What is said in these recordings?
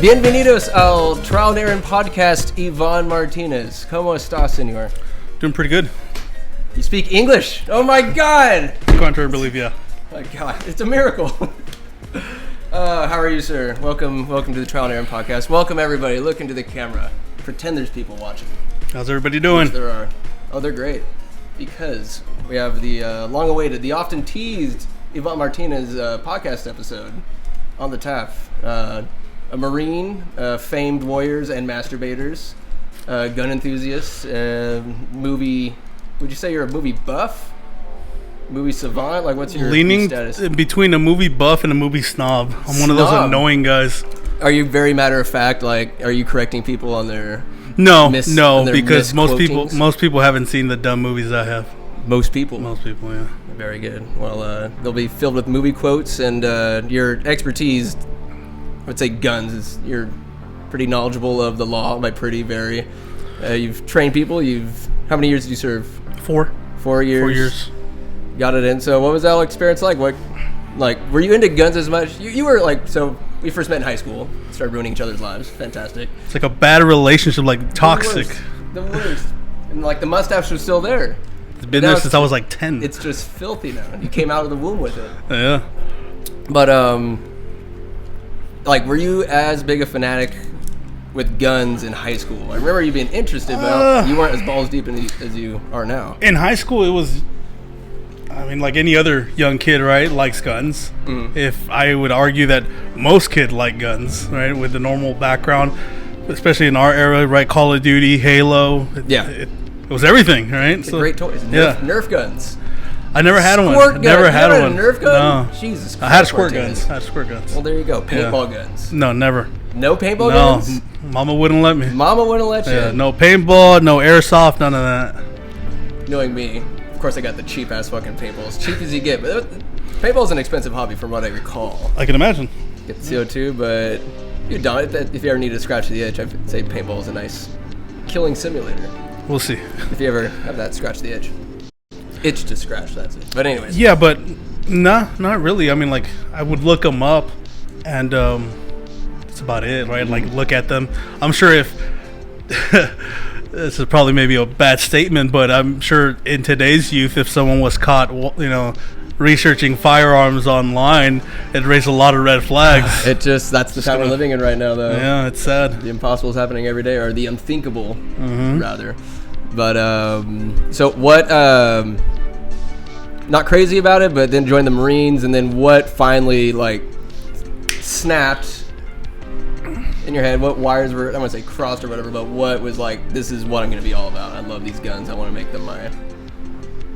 Bienvenidos al Trial and Error podcast, Ivan Martinez. ¿Cómo estás, señor? Doing pretty good. You speak English? Oh my God! Contrary belief, yeah. Oh my God, it's a miracle. How are you, sir? Welcome to the Trial and Error podcast. Welcome, everybody. Look into the camera. Pretend there's people watching. How's everybody doing? There are. Oh, they're great. Because we have the long-awaited, the often-teased Ivan Martinez podcast episode on the tap. A Marine, famed warriors and masturbators, gun enthusiasts, movie. Would you say you're a movie buff? Movie savant? Like, what's your leaning status? Between a movie buff and a movie snob. I'm one of those annoying guys. Are you very matter of fact? Like, are you correcting people on their No, because most people haven't seen the dumb movies I have. Most people, yeah. Very good. Well, they'll be filled with movie quotes, and your expertise, I would say guns, you're pretty knowledgeable of the law. By pretty, very. You've trained people. How many years did you serve? 4 years. 4 years. Got it in. So what was that experience like? Were you into guns as much? You were like, so we first met in high school, started ruining each other's lives. Fantastic. It's like a bad relationship, like toxic. The worst. And like the mustache was still there. It's been there since I was like 10. It's just filthy now. You came out of the womb with it. Yeah. But like, were you as big a fanatic with guns in high school? I remember you being interested, but you weren't as balls deep as you are now. In high school, it was, I mean, like any other young kid, right, likes guns. If I would argue that most kids like guns, right, with the normal background, especially in our era, right, Call of Duty, Halo. It was everything, right? So great toys. Nerf guns. I never had one. Never had one. A Nerf gun? No. Jesus Christ. I had squirt guns. Well, there you go. Paintball guns. No, never. No paintball guns? Mama wouldn't let me. Mama wouldn't let you? Yeah, no paintball, no airsoft, none of that. Knowing me, of course I got the cheap-ass fucking paintballs. Cheap as you get. But paintball's an expensive hobby from what I recall. I can imagine. Get the CO2, but you're done. If you ever need to scratch the itch, I'd say paintball is a nice killing simulator. We'll see. If you ever have that scratch the itch. Itch to scratch, that's it. But anyways. Yeah, but not really. I mean, like, I would look them up, and that's about it, right? Like, look at them. I'm sure if this is probably maybe a bad statement, but I'm sure in today's youth, if someone was caught, researching firearms online, it'd raise a lot of red flags. That's the time we're living in right now, though. Yeah, it's sad. The impossible is happening every day, or the unthinkable, rather. But so what? Not crazy about it, but then joined the Marines, and then what finally like snapped in your head? What wires were, I don't want to say crossed or whatever, but what was like, this is what I'm going to be all about. I love these guns. I want to make them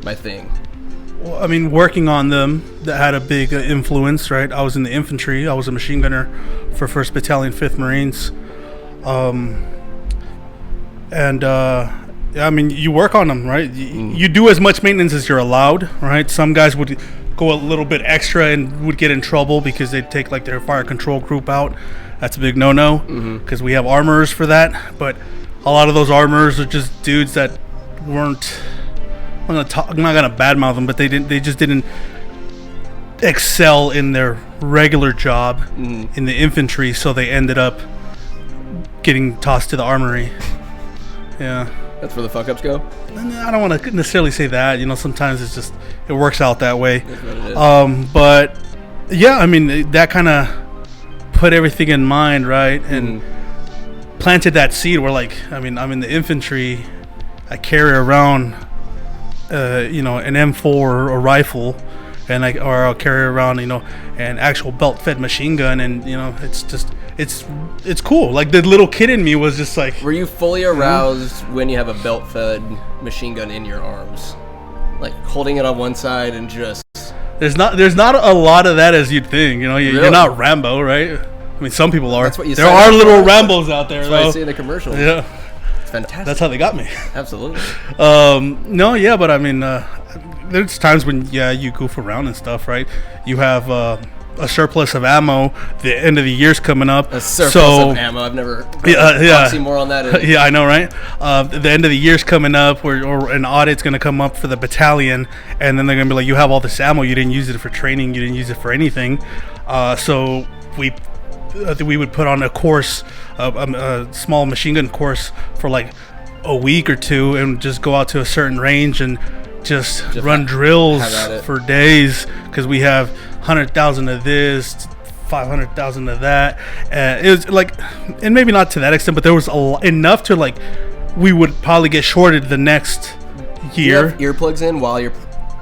my thing. Well, I mean, working on them, that had a big influence, right? I was in the infantry. I was a machine gunner for 1st Battalion, 5th Marines. I mean, you work on them, right? You do as much maintenance as you're allowed, right? Some guys would go a little bit extra and would get in trouble because they'd take like their fire control group out. That's a big no-no because we have armorers for that. But a lot of those armorers are just dudes that weren't. I'm not gonna badmouth them, but they just didn't excel in their regular job in the infantry, so they ended up getting tossed to the armory. Yeah. That's where the fuck-ups go? I don't want to necessarily say that. Sometimes it works out that way. That's what it is. But, yeah, I mean, that kind of put everything in mind, right? And planted that seed where, like, I mean, I'm in the infantry. I carry around, an M4 or a rifle. Or I'll carry around, an actual belt-fed machine gun. And, it's cool. Like, the little kid in me was just like... Were you fully aroused when you have a belt-fed machine gun in your arms? Like, holding it on one side and just... There's not a lot of that as you'd think. Really? You're not Rambo, right? I mean, some people are. That's what you there are little Rambos out there, that's though. That's what I see in the commercials. Yeah. It's fantastic. That's how they got me. Absolutely. No, yeah, but I mean... there's times when you goof around and stuff, right? You have a surplus of ammo. The end of the year's coming up. A surplus of ammo. I've never. See more on that. Yeah, I know, right? The end of the year's coming up, or an audit's going to come up for the battalion, and then they're going to be like, "You have all this ammo. You didn't use it for training. You didn't use it for anything." So we we would put on a course, a small machine gun course for like a week or two, and just go out to a certain range and just run drills for days, because we have 100,000 of this, 500,000 of that. It was like, and maybe not to that extent, but there was enough to like, we would probably get shorted the next year. Do you have earplugs in while you're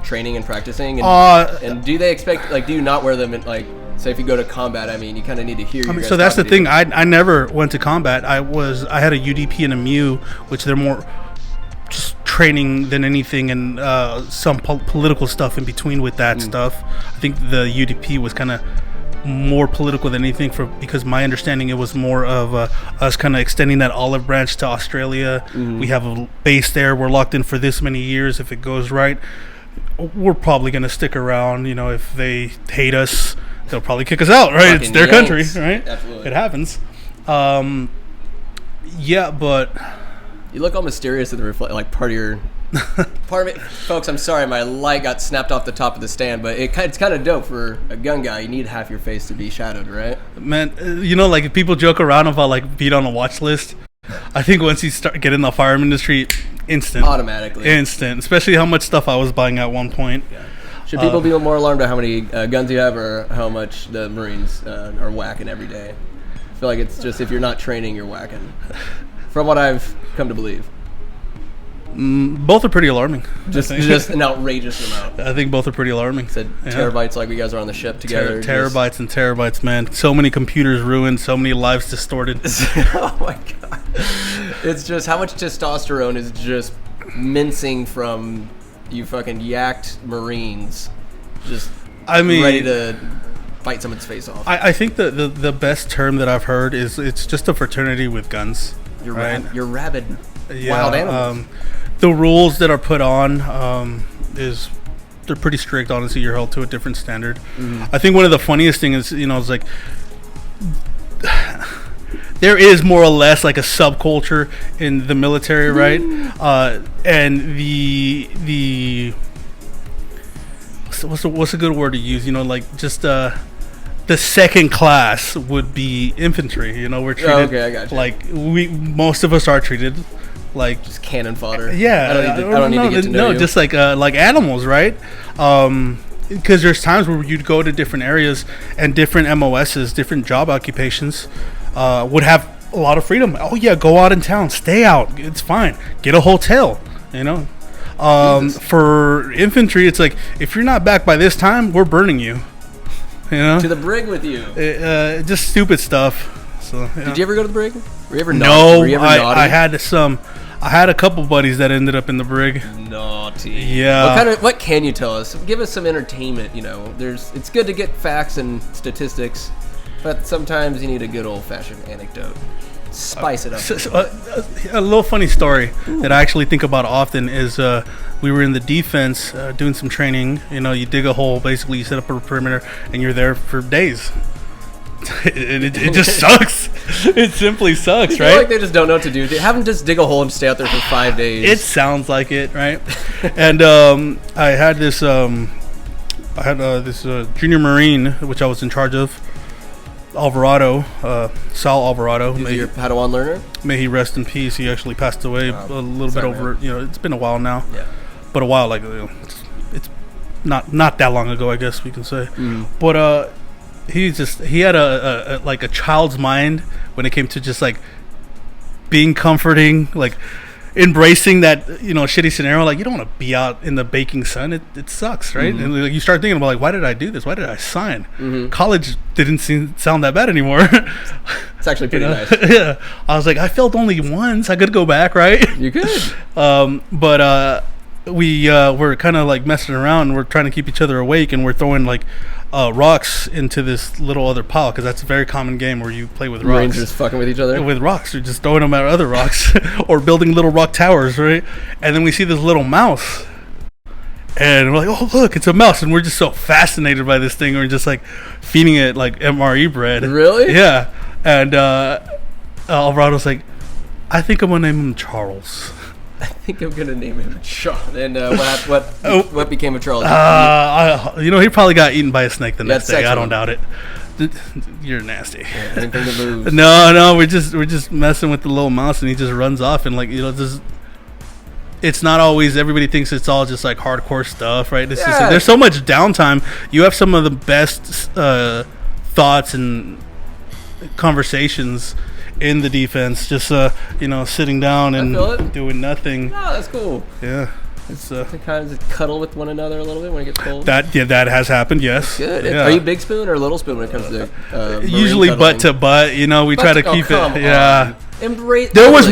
training and practicing? And do they expect, like, do you not wear them in, like, say if you go to combat? I mean, you kind of need to hear. So that's the thing. I never went to combat. I had a UDP and a MU, which they're more just training than anything, and some political stuff in between with that stuff. I think the UDP was kind of more political than anything, because my understanding, it was more of us kind of extending that olive branch to Australia. We have a base there. We're locked in for this many years. If it goes right, we're probably going to stick around. You know, if they hate us, they'll probably kick us out, right? It's their country, right? Absolutely. It happens. Yeah, but you look all mysterious in the like part of your. Part of it, folks. I'm sorry, my light got snapped off the top of the stand, but it's kind of dope for a gun guy. You need half your face to be shadowed, right? Man, you know, like people joke around about like being on a watch list. I think once you start getting in the firearm industry, automatically, especially how much stuff I was buying at one point. Yeah. Should people be more alarmed at how many guns you have, or how much the Marines are whacking every day? I feel like it's just, if you're not training, you're whacking. From what I've come to believe. Both are pretty alarming. Just an outrageous amount. I think both are pretty alarming. Said terabytes, like we guys are on the ship together. Terabytes and terabytes, man. So many computers ruined, so many lives distorted. Oh my god. It's just how much testosterone is just mincing from you fucking yacked Marines. Just ready to fight someone's face off. I think the best term that I've heard is it's just a fraternity with guns. You're rabid. Wild animals. The rules that are put on they're pretty strict. Honestly, you're held to a different standard. I think one of the funniest things is, it's like there is more or less like a subculture in the military, right? And the what's a good word to use? Like just the second class would be infantry. We're treated I got you. Like most of us are treated like just cannon fodder. Yeah, I don't need to get to know you. Just like animals, right? Because there's times where you'd go to different areas and different MOSs, different job occupations, would have a lot of freedom. Oh yeah, go out in town, stay out, it's fine. Get a hotel, For infantry, it's like, if you're not back by this time, we're burning you. To the brig with you. Just stupid stuff. So, Did you ever go to the brig? Were you ever naughty? No, Were you ever naughty? I had a couple buddies that ended up in the brig. Naughty. Yeah. What can you tell us? Give us some entertainment. It's good to get facts and statistics, but sometimes you need a good old-fashioned anecdote. Spice it up. A little funny story that I actually think about often is we were in the defense doing some training. You dig a hole, basically you set up a perimeter, and you're there for days. It just sucks. It simply sucks, right? Like they just don't know what to do. Have them just dig a hole and stay out there for 5 days. It sounds like it, right? And I had this junior Marine, which I was in charge of, Alvarado, Sal Alvarado. He's your Padawan learner? May he rest in peace. He actually passed away a little bit over. It's been a while now. Yeah. But a while, like it's not that long ago, I guess we can say. But he had a child's mind when it came to just like being comforting, like embracing that shitty scenario. Like, you don't want to be out in the baking sun. It sucks, right? And like, you start thinking about like, why did I do this? Why did I sign? College didn't sound that bad anymore. It's actually pretty nice. Yeah, I was like, I failed only once. I could go back, right? You could. But we were kind of like messing around. We're trying to keep each other awake, and we're throwing like rocks into this little other pile, because that's a very common game where you play with rocks. Rangers fucking with each other? With rocks. You're just throwing them at other rocks or building little rock towers, right? And then we see this little mouse. And we're like, oh, look, it's a mouse. And we're just so fascinated by this thing. We're just like feeding it like MRE bread. Really? Yeah. And Alvarado's like, I think I'm going to name him Charles. I think I'm gonna name him Charles. And what became of Charles? He probably got eaten by a snake the next day. I don't doubt it. You're nasty. Yeah, anything that moves. No, we're just messing with the little mouse, and he just runs off, and like, just. It's not always, everybody thinks it's all just like hardcore stuff, right? It's just, there's so much downtime. You have some of the best thoughts and conversations in the defense, just sitting down and doing nothing. Oh, that's cool. Yeah. It's they kind of just cuddle with one another a little bit when it gets cold. That has happened, yes. Good. Yeah. Are you big spoon or little spoon when it comes to usually cuddling? butt to butt, we try to keep it. Yeah. Embrace. There was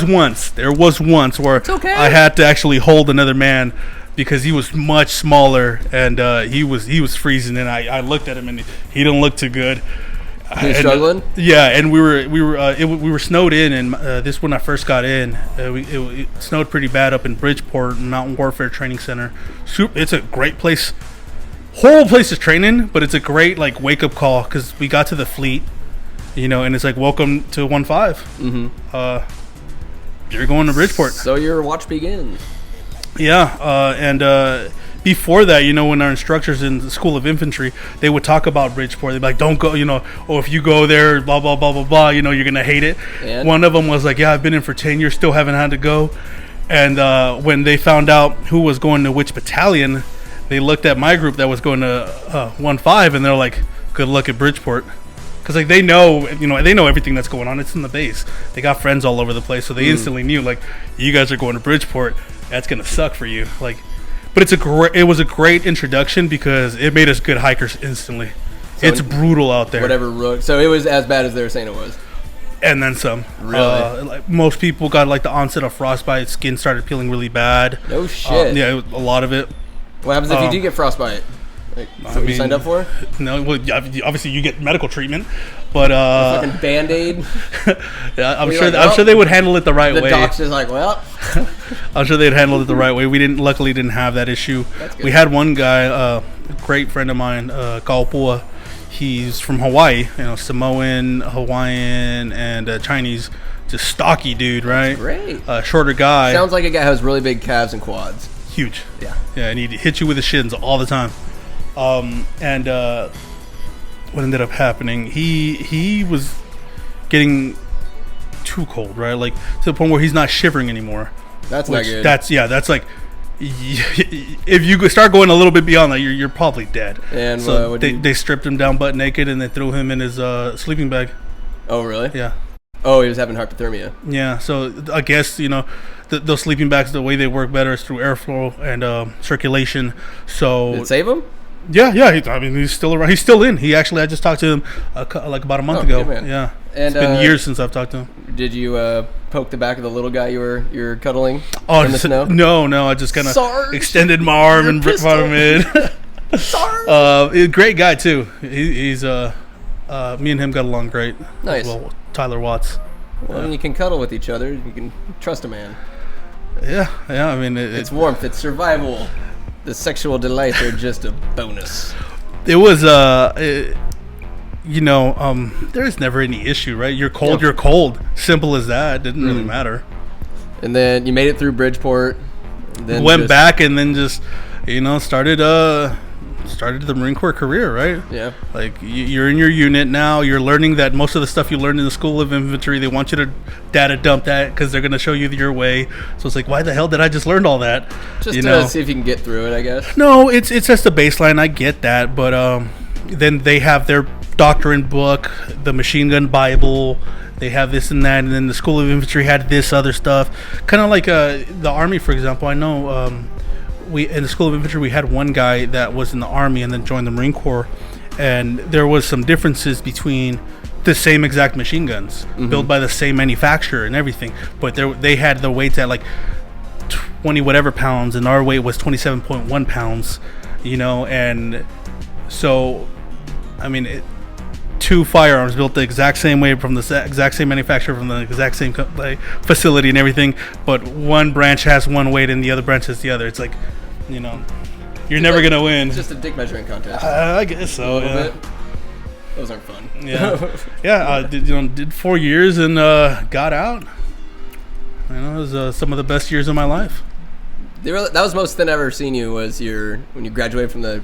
once where okay. I had to actually hold another man because he was much smaller, and he was freezing, and I looked at him, and he didn't look too good. He was struggling? Yeah, and we were snowed in, and this when I first got in, it snowed pretty bad up in Bridgeport Mountain Warfare Training Center. It's a great place, horrible place to train in, but it's a great like wake up call because we got to the fleet. And it's like, welcome to 1-5. Mm-hmm. You're going to Bridgeport. So your watch begins. Yeah, and before that, when our instructors in the School of Infantry, they would talk about Bridgeport. They'd be like, don't go, if you go there, blah, blah, blah, blah, blah, you're going to hate it. And? One of them was like, yeah, I've been in for 10 years, still haven't had to go. And when they found out who was going to which battalion, they looked at my group that was going to 1-5, and they're like, good luck at Bridgeport. Because like they know everything that's going on. It's in the base. They got friends all over the place, so they instantly knew like, you guys are going to Bridgeport. That's gonna suck for you. Like, but it was a great introduction because it made us good hikers instantly. So it's brutal out there. So it was as bad as they were saying it was. And then some. Really? Like most people got like the onset of frostbite. Skin started peeling really bad. No shit. Yeah, a lot of it. What happens if you do get frostbite? What you signed up for? No, well, obviously you get medical treatment, but fucking Band-Aid. Yeah, I'm sure they would handle it the right way. The doc's just like, well, I'm sure they'd handle it the right way. We luckily didn't have that issue. We had one guy, a great friend of mine, Kaupua. He's from Hawaii, Samoan, Hawaiian, and Chinese. Just stocky dude, right? That's great. Shorter guy. Sounds like a guy who has really big calves and quads. Huge. Yeah, and he'd hit you with the shins all the time. And what ended up happening, he was getting too cold, right? Like to the point where he's not shivering anymore. That's not good. That's like, if you start going a little bit beyond that, you're probably dead. And so they stripped him down butt naked and they threw him in his sleeping bag. Oh, really? Yeah. Oh, he was having hypothermia. Yeah, so I guess, those sleeping bags, the way they work better is through airflow and circulation. So did it save him? Yeah. He's still around. He's still in. I just talked to him like about a month ago. Good, man. Yeah, and it's been years since I've talked to him. Did you poke the back of the little guy you were cuddling in the snow? No. I just kind of extended my arm and brought him in. Sarge. Great guy too. He's me and him got along great. Nice. Well, Tyler Watts. Well, when you can cuddle with each other, you can trust a man. Yeah. I mean, it's warmth. It's survival. The sexual delights are just a bonus. It was, there's never any issue, right? You're cold, You're cold. Simple as that. It didn't really matter. And then you made it through Bridgeport. Then went back and then just, started the Marine Corps career, right? Yeah. Like, you're in your unit now. You're learning that most of the stuff you learned in the School of Infantry, they want you to data dump that because they're going to show you your way. So it's like, why the hell did I just learn all that? Just to see if you can get through it, I guess. No, it's just a baseline. I get that. But then they have their doctrine book, the machine gun Bible. They have this and that. And then the School of Infantry had this other stuff. Kind of like the Army, for example. I know... we in the School of Infantry, we had one guy that was in the Army and then joined the Marine Corps, and there was some differences between the same exact machine guns built by the same manufacturer and everything, but they had the weights at like 20 whatever pounds, and our weight was 27.1 pounds, and so two firearms built the exact same way from the exact same manufacturer from the exact same facility and everything, but one branch has one weight and the other branch has the other. It's like, you're never gonna win. It's just a dick measuring contest. I guess so. A little bit. Those aren't fun. Yeah. Did 4 years and got out. It was some of the best years of my life. That was most than I've ever seen you. Was when you graduated from the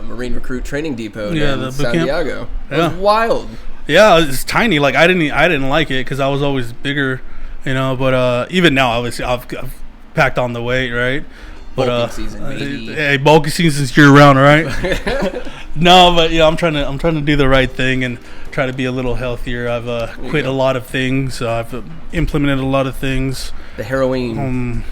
Marine Recruit Training Depot Yeah, in the boot San camp. Diego. It Yeah. was wild. Yeah, it's tiny. Like I didn't like it because I was always bigger, you know. But even now, obviously, I've packed on the weight, right? But Bulking season, baby. hey, bulking season's year round, right? No, but yeah, I'm trying to do the right thing and try to be a little healthier. I've quit a lot of things. I've implemented a lot of things. The heroin.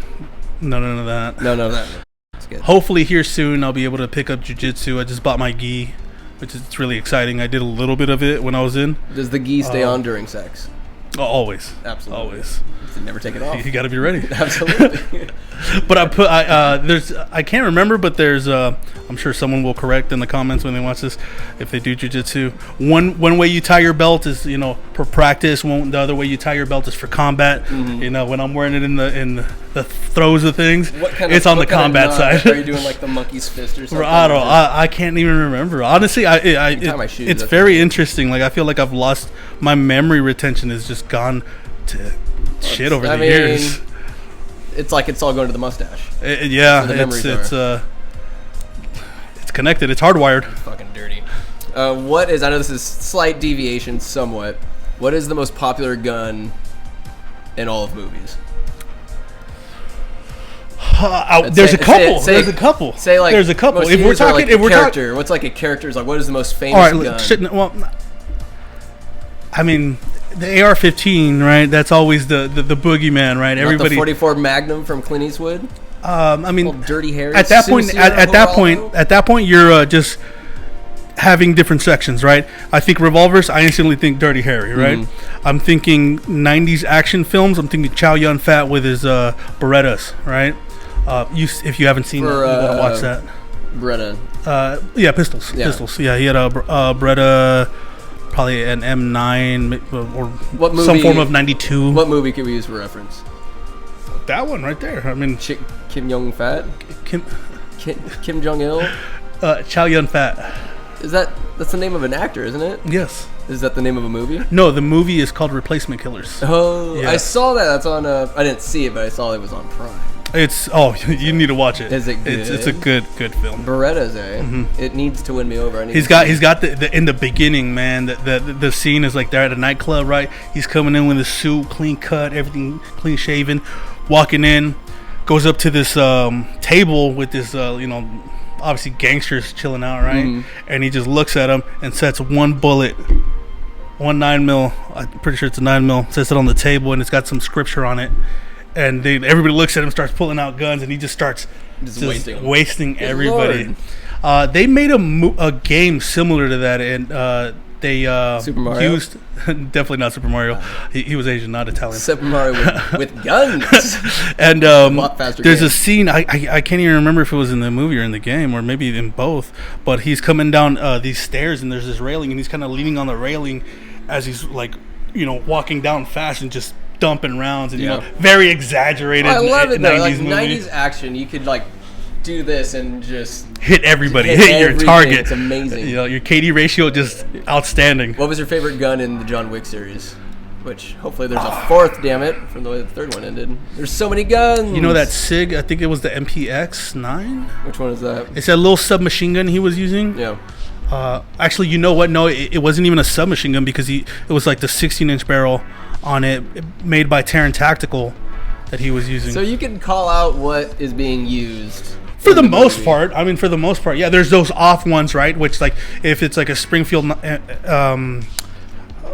None of that. No, that. That's good. Hopefully here soon I'll be able to pick up jiu-jitsu. I just bought my gi, which is really exciting. I did a little bit of it when I was in. Does the gi stay on during sex? Always. Absolutely. Always. You never take it off. You got to be ready. Absolutely. But I can't remember, but there's I'm sure someone will correct in the comments when they watch this if they do jiu-jitsu. One way you tie your belt is, you know, for practice. The other way you tie your belt is for combat. Mm-hmm. You know, when I'm wearing it in the throes of things, it's on the combat side. Are you doing like the monkey's fist or something? I don't. I can't even remember. Honestly, tie my shoes, it's very interesting. Like I feel like I've lost my memory retention has just gone to shit over the years. It's like it's all going to the mustache. Yeah, it's connected. It's hardwired. It's fucking dirty. What is? I know this is slight deviation, somewhat. What is the most popular gun in all of movies? There's a couple. There's a couple. Say like there's a couple. If we're talking, like if we're character, what's like a character's like? What is the most famous gun? Well, I mean, the AR-15, right? That's always the boogeyman, right? Not the 44 Magnum from Clint Eastwood. I mean, Dirty Harry. At that point, you're just having different sections, right? I think revolvers. I instantly think Dirty Harry, right? Mm-hmm. I'm thinking 90s action films. I'm thinking Chow Yun-Fat with his Berettas, right? If you haven't seen that, you gotta watch that. Beretta. Yeah, Pistols. Yeah. Pistols. Yeah, he had a Beretta. Probably an M9 or some form of 92. What movie can we use for reference? That one right there. I mean, Kim Jong Fat. Kim Jong Il. Chow Yun Fat. That's the name of an actor, isn't it? Yes. Is that the name of a movie? No, the movie is called Replacement Killers. Oh, yeah. I saw that. That's on. I didn't see it, but I saw it was on Prime. You need to watch it. Is it good? It's a good film. Berettas, Mm-hmm. It needs to win me over. He's got the in the beginning, man. The scene is like they're at a nightclub, right? He's coming in with his suit, clean cut, everything clean shaven, walking in, goes up to this table with this obviously gangsters chilling out, right? Mm-hmm. And he just looks at him and sets one bullet, 9mm. I'm pretty sure it's a 9mm. Sets it on the table and it's got some scripture on it. And everybody looks at him, starts pulling out guns, and he just starts wasting everybody. They made a game similar to that, and they Super Mario? used definitely not Super Mario. He was Asian, not Italian. Super Mario with guns. And there's a scene I can't even remember if it was in the movie or in the game, or maybe in both. But he's coming down these stairs, and there's this railing, and he's kind of leaning on the railing as he's like, walking down fast and just dumping rounds and very exaggerated. I love it though. 90s Like movie. 90s action, you could like do this and just hit everybody, hit your target. It's amazing. Your KD ratio just outstanding. What was your favorite gun in the John Wick series? Which hopefully there's a fourth. Damn it! From the way the third one ended, there's so many guns. You know that SIG? I think it was the MPX-9. Which one is that? It's that little submachine gun he was using. Yeah. Actually, you know what? No, it wasn't even a submachine gun because it was like the 16-inch barrel on it, made by Terran Tactical, that he was using. So you can call out what is being used. For the most part, I mean, for the most part, yeah. There's those off ones, right? Which, like, if it's like a Springfield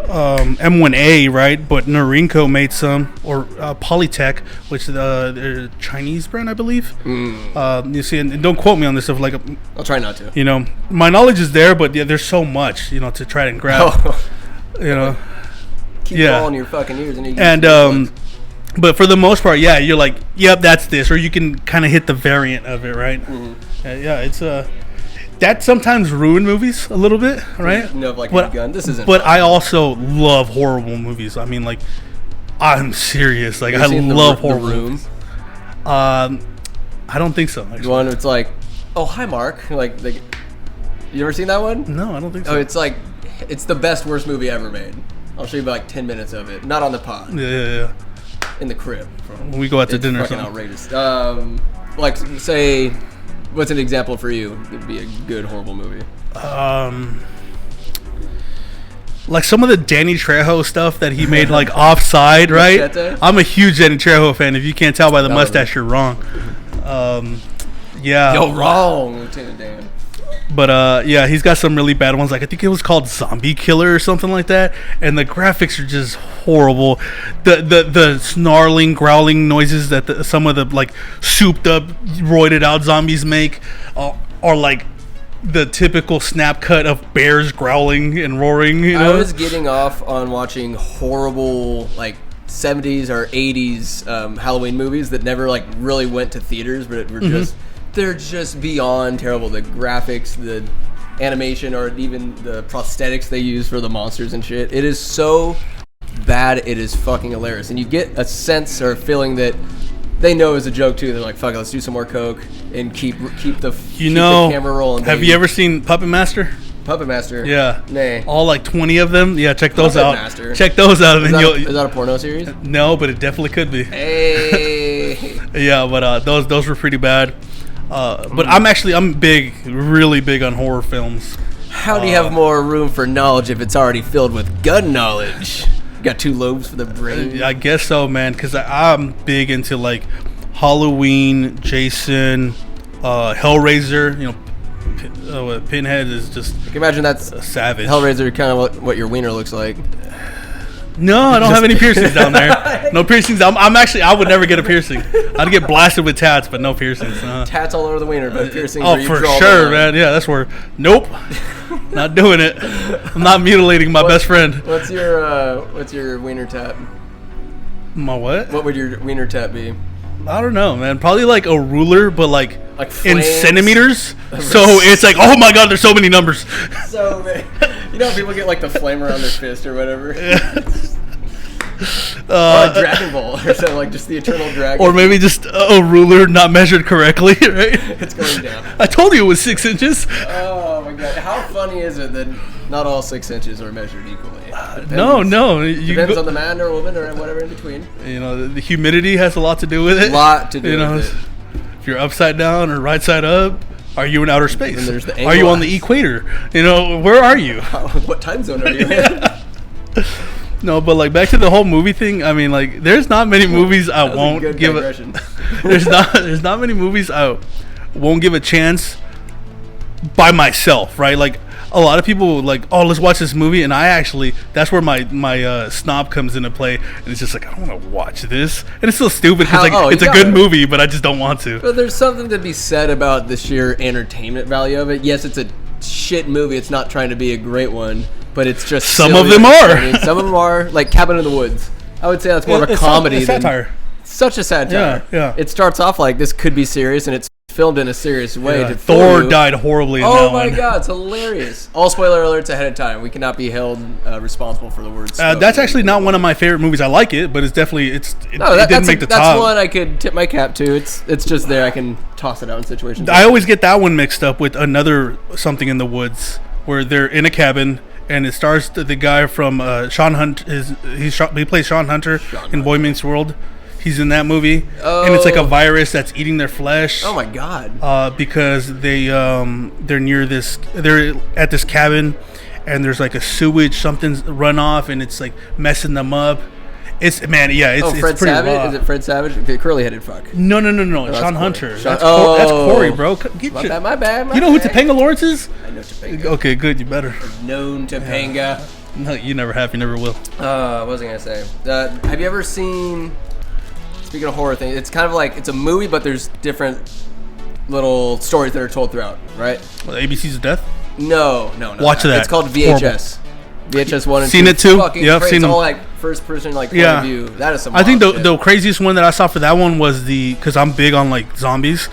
M1A, right? But Norinco made some, or Polytech, which they're a Chinese brand, I believe. You see, and don't quote me on this stuff. Like, I'll try not to. My knowledge is there, but yeah, there's so much, to try and grab. Keep balling your fucking ears, but for the most part, yeah, you're like, yep, that's this, or you can kind of hit the variant of it, right? Mm-hmm. It's that sometimes ruin movies a little bit, right? A gun. This isn't. But I also love horrible movies. I mean, like, I'm serious. Like, I love horrible movies. I don't think so. Actually. The one it's like, oh hi Mark, like you ever seen that one? No, I don't think so. Oh, it's like, it's the best worst movie ever made. I'll show you about like 10 minutes of it. Not on the pod. Yeah. In the crib. When we go out to dinner. Fucking outrageous. Like say What's an example for you? It'd be a good horrible movie. Like some of the Danny Trejo stuff that he made, like Offside, right? Machete? I'm a huge Danny Trejo fan. If you can't tell by the mustache, you're wrong. Yeah. You're wrong, Lieutenant Dan. But yeah, he's got some really bad ones. Like I think it was called Zombie Killer or something like that. And the graphics are just horrible. The snarling, growling noises that some of the like souped up, roided out zombies make are like the typical snap cut of bears growling and roaring. You know? I was getting off on watching horrible like 70s or 80s Halloween movies that never like really went to theaters, but were just they're just beyond terrible. The graphics, the animation, or even the prosthetics they use for the monsters and shit. It is so bad. It is fucking hilarious, and you get a sense or a feeling that they know it's a joke too. They're like, "Fuck it, let's do some more coke and keep the camera rolling." Have you ever seen Puppet Master? Puppet Master? Yeah. Nay. All like 20 of them. Yeah, check those Puppet out. Master. Check those out. Is that a porno series? No, but it definitely could be. Hey. Yeah, but those were pretty bad. But I'm really big on horror films. How do you have more room for knowledge if it's already filled with gun knowledge? You got two lobes for the brain. I guess so, man, because I'm big into like Halloween, Jason, Hellraiser. You know, Pinhead is just. I can imagine that's a savage. Hellraiser, kind of what your wiener looks like. No, I don't have any piercings down there. No piercings. I would never get a piercing. I'd get blasted with tats, but no piercings. Tats all over the wiener, but piercings. Oh, for sure, man. Yeah, that's where. Nope, not doing it. I'm not mutilating my best friend. What's your wiener tat? My what? What would your wiener tat be? I don't know, man. Probably like a ruler, but like in flames? centimeters. So it's like, oh my god, there's so many numbers. So many. You know, people get like the flame around their fist or whatever. Or a Dragon Ball or something, like just the eternal dragon. Or maybe just a ruler not measured correctly, right? It's going down. I told you it was 6 inches. Oh my god. How funny is it that not all 6 inches are measured equally? No. Depends on the man or woman or whatever in between. You know, the humidity has a lot to do with it. A lot to do with it. If you're upside down or right side up, are you in outer space? And there's the are you on the equator? You know, where are you? What time zone are you in? No, but like back to the whole movie thing. I mean, like, there's not many movies I won't give there's not many movies I won't give a chance by myself, right? Like a lot of people like, oh, let's watch this movie, and that's where my snob comes into play, and it's just like, I don't want to watch this, and it's so stupid because it's a good movie, but I just don't want to. But there's something to be said about the sheer entertainment value of it. Yes, it's a shit movie. It's not trying to be a great one, but it's just some of them are. Some of them are, like Cabin in the Woods. I would say that's more of a comedy than satire. Such a satire. Yeah. It starts off like this could be serious, and it's filmed in a serious way. Yeah. Thor died horribly in that one. Oh my god, it's hilarious. All spoiler alerts ahead of time. We cannot be held responsible for the words. That's actually not one of my favorite movies. I like it, but it's definitely it didn't make the top. That's one I could tip my cap to. It's just there. I can toss it out in situations. I always get that one mixed up with another Something in the Woods where they're in a cabin. And it stars the guy from Sean Hunt. He plays Sean Hunter in Boy Meets World. He's in that movie, and it's like a virus that's eating their flesh. Oh my god! Because they're near this. They're at this cabin, and there's like a sewage something's run off, and it's like messing them up. It's Fred pretty Savage? raw. Is it Fred Savage? The curly-headed fuck. No. Sean Hunter. That's Corey, bro. My bad. You know who Topanga Lawrence is? I know Topanga. Okay, good. You better. Known Topanga. No, you never have. You never will. What was I gonna say? Have you ever seen? Speaking of horror things, it's kind of like it's a movie, but there's different little stories that are told throughout, right? Well, ABC's of Death? No. Watch that. It's called VHS. VHS 1 and 2. Seen it too? Yep, seen them. All like first person point of view. That is some. I think the craziest one that I saw for that one was because I'm big on like zombies.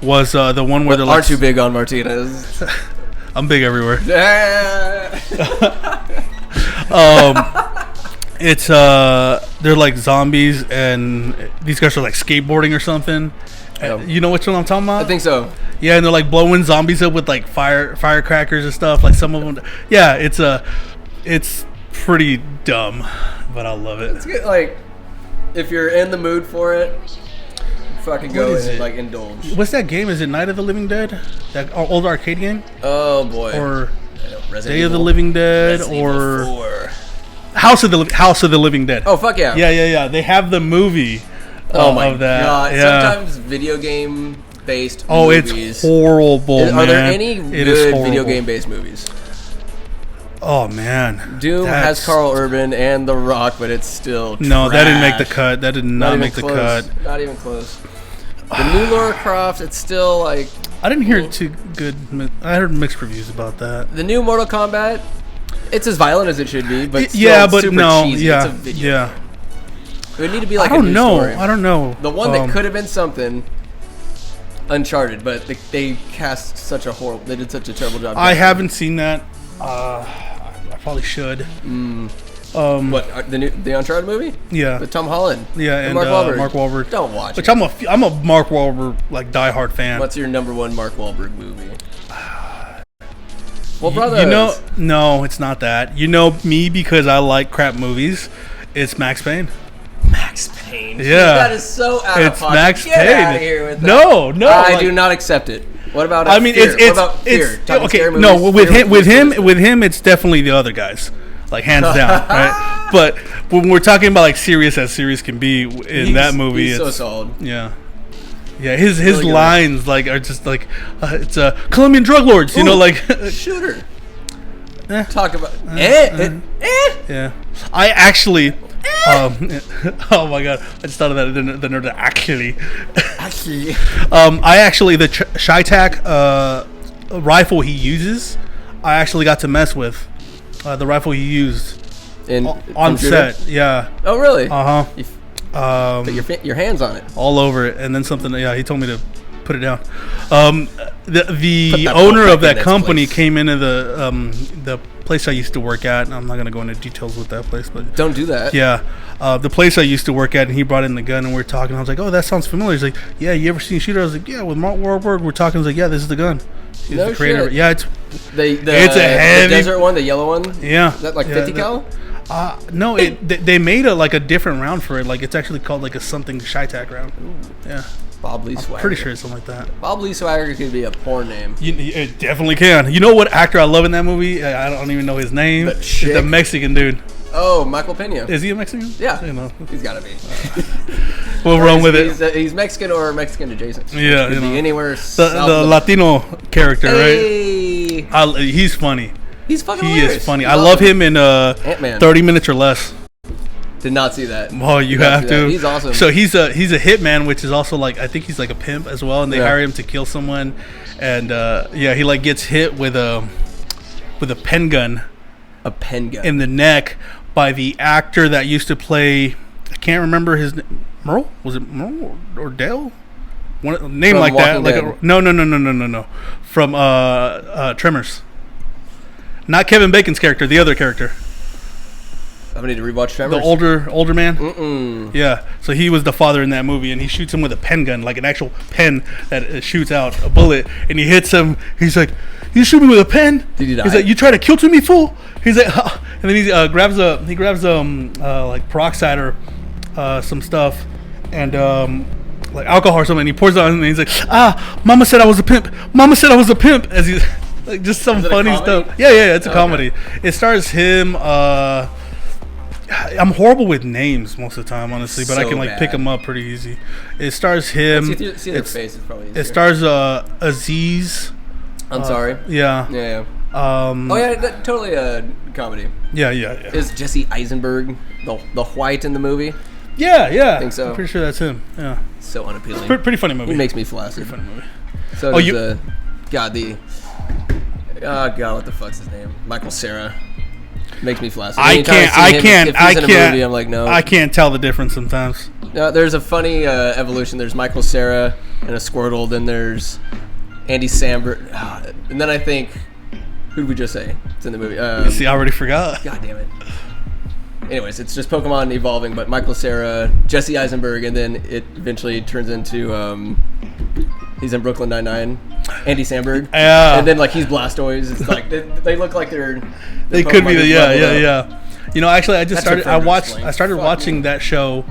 Was the one where they're like. Aren't you big on Martinez? I'm big everywhere. It's they're like zombies, and these guys are like skateboarding or something. You know which one I'm talking about? I think so. Yeah, and they're like blowing zombies up with like firecrackers and stuff. Like some of them. Yeah, it's pretty dumb, but I love it. It's good. Like if you're in the mood for it, fucking go in and like indulge. What's that game? Is it Night of the Living Dead? That old arcade game? Oh boy. Or Day of the Evil. Living Dead, Resident or Evil 4. House of the Living Dead. Oh fuck yeah. Yeah. They have the movie. Oh my of that. god. Yeah. Sometimes video game based movies. It's horrible, man. Are there any good video game based movies? Oh man. Doom has Carl Urban and The Rock, but it's still trash. No, that didn't make the cut. That did not make the cut. Not even close. The new Lara Croft, it's still like... I didn't hear too good... I heard mixed reviews about that. The new Mortal Kombat, it's as violent as it should be, but still super cheesy. Yeah, it's a video yeah. game. It would need to be like I don't know. The one that could have been something... Uncharted, but they cast such a horrible... They did such a terrible job. I haven't seen that. I probably should. What, the Uncharted movie? Yeah. With Tom Holland? Yeah, and Mark Wahlberg. Mark Wahlberg. Don't watch Which it. I'm a Mark Wahlberg like diehard fan. What's your number one Mark Wahlberg movie? Well, brother, no, it's not that. You know me because I like crap movies. It's Max Payne. Max Payne. Yeah, that is so out of pocket. Max Get Payne. out of here with that. No, I do not accept it. What about? I mean, Fear? it's what about Fear? Talking okay. scary No, movies, with him, it's definitely the other guys, like hands down, right? But when we're talking about like serious as serious can be in that movie, he's it's so solid. Yeah. Yeah, his really lines like are just like it's Colombian drug lords, you know, like shooter. Eh. Talk about Yeah, I actually. Oh my god! I just thought of that. The nerd actually. I actually the Shytac rifle he uses. I actually got to mess with the rifle he used on set. Yeah. Oh really? Put your hands on it. All over it, and then something. Yeah, he told me to put it down. The owner of that company came into the place I used to work at. And I'm not gonna go into details with that place, but don't do that. Yeah, the place I used to work at, and he brought in the gun, and we were talking. I was like, "Oh, that sounds familiar." He's like, "Yeah, you ever seen Shooter?" I was like, "Yeah, with Mark Wahlberg." We're talking. I was like, "Yeah, this is the gun." He's the creator. Shit. Yeah, it's a heavy the desert one, the yellow one. Yeah, is that like 50 cal? No, they made a different round for it. Like it's actually called like a something Shytac round. Ooh. Yeah. Bob Lee Swagger. Pretty sure it's something like that. Bob Lee Swagger could be a porn name. It definitely can. You know what actor I love in that movie? I don't even know his name. It's the Mexican dude. Oh, Michael Pena. Is he a Mexican? Yeah. You know. He's got to be. We'll run with it. He's Mexican or Mexican adjacent. Yeah, could be anywhere. The Latino character, right? He's funny. He's fucking He hilarious. is funny. I love him in Ant-Man. 30 Minutes or Less. Did not see that. Oh, you have to. He's awesome. So he's a hitman, which is also like I think he's like a pimp as well, and they hire him to kill someone, and he like gets hit with a pen gun. A pen gun in the neck by the actor that used to play. I can't remember his name. Merle? Was it Merle or Dale? One name From like Walking that. Dead. No. From Tremors. Not Kevin Bacon's character. The other character. I need to rewatch Tremors. The older man. Yeah. So he was the father in that movie, and he shoots him with a pen gun, like an actual pen that shoots out a bullet, and he hits him. He's like, "You shoot me with a pen?" Did he die? He's like, "You try to kill me, fool." He's like, and then he grabs like peroxide or some stuff, and like alcohol or something. And he pours it on him, and he's like, "Mama said I was a pimp. Mama said I was a pimp." As he like just some funny stuff. Yeah. It's a comedy. It stars him. I'm horrible with names most of the time, honestly, but I can like pick them up pretty easy. It stars him. See their face, it's probably easier. It stars Aziz. I'm sorry. Yeah. Totally a comedy. Yeah. Is Jesse Eisenberg the white in the movie? Yeah. I think so. I'm pretty sure that's him. Yeah. So unappealing. Pretty funny movie. He makes me flaccid. Pretty funny movie. So what the fuck's his name? Michael Cera. Makes me flaccid. I can't. Movie, I'm like, no. I can't tell the difference sometimes. There's a funny evolution. There's Michael Cera and a Squirtle. Then there's Andy Samberg. And then I think, who did we just say? It's in the movie. See, I already forgot. God damn it. Anyways, it's just Pokemon evolving, but Michael Cera, Jesse Eisenberg, and then it eventually turns into he's in Brooklyn Nine-Nine, Andy Samberg. Yeah. And then like he's Blastoise. It's like they look like they're they could be yeah. You know, actually, I started watching that show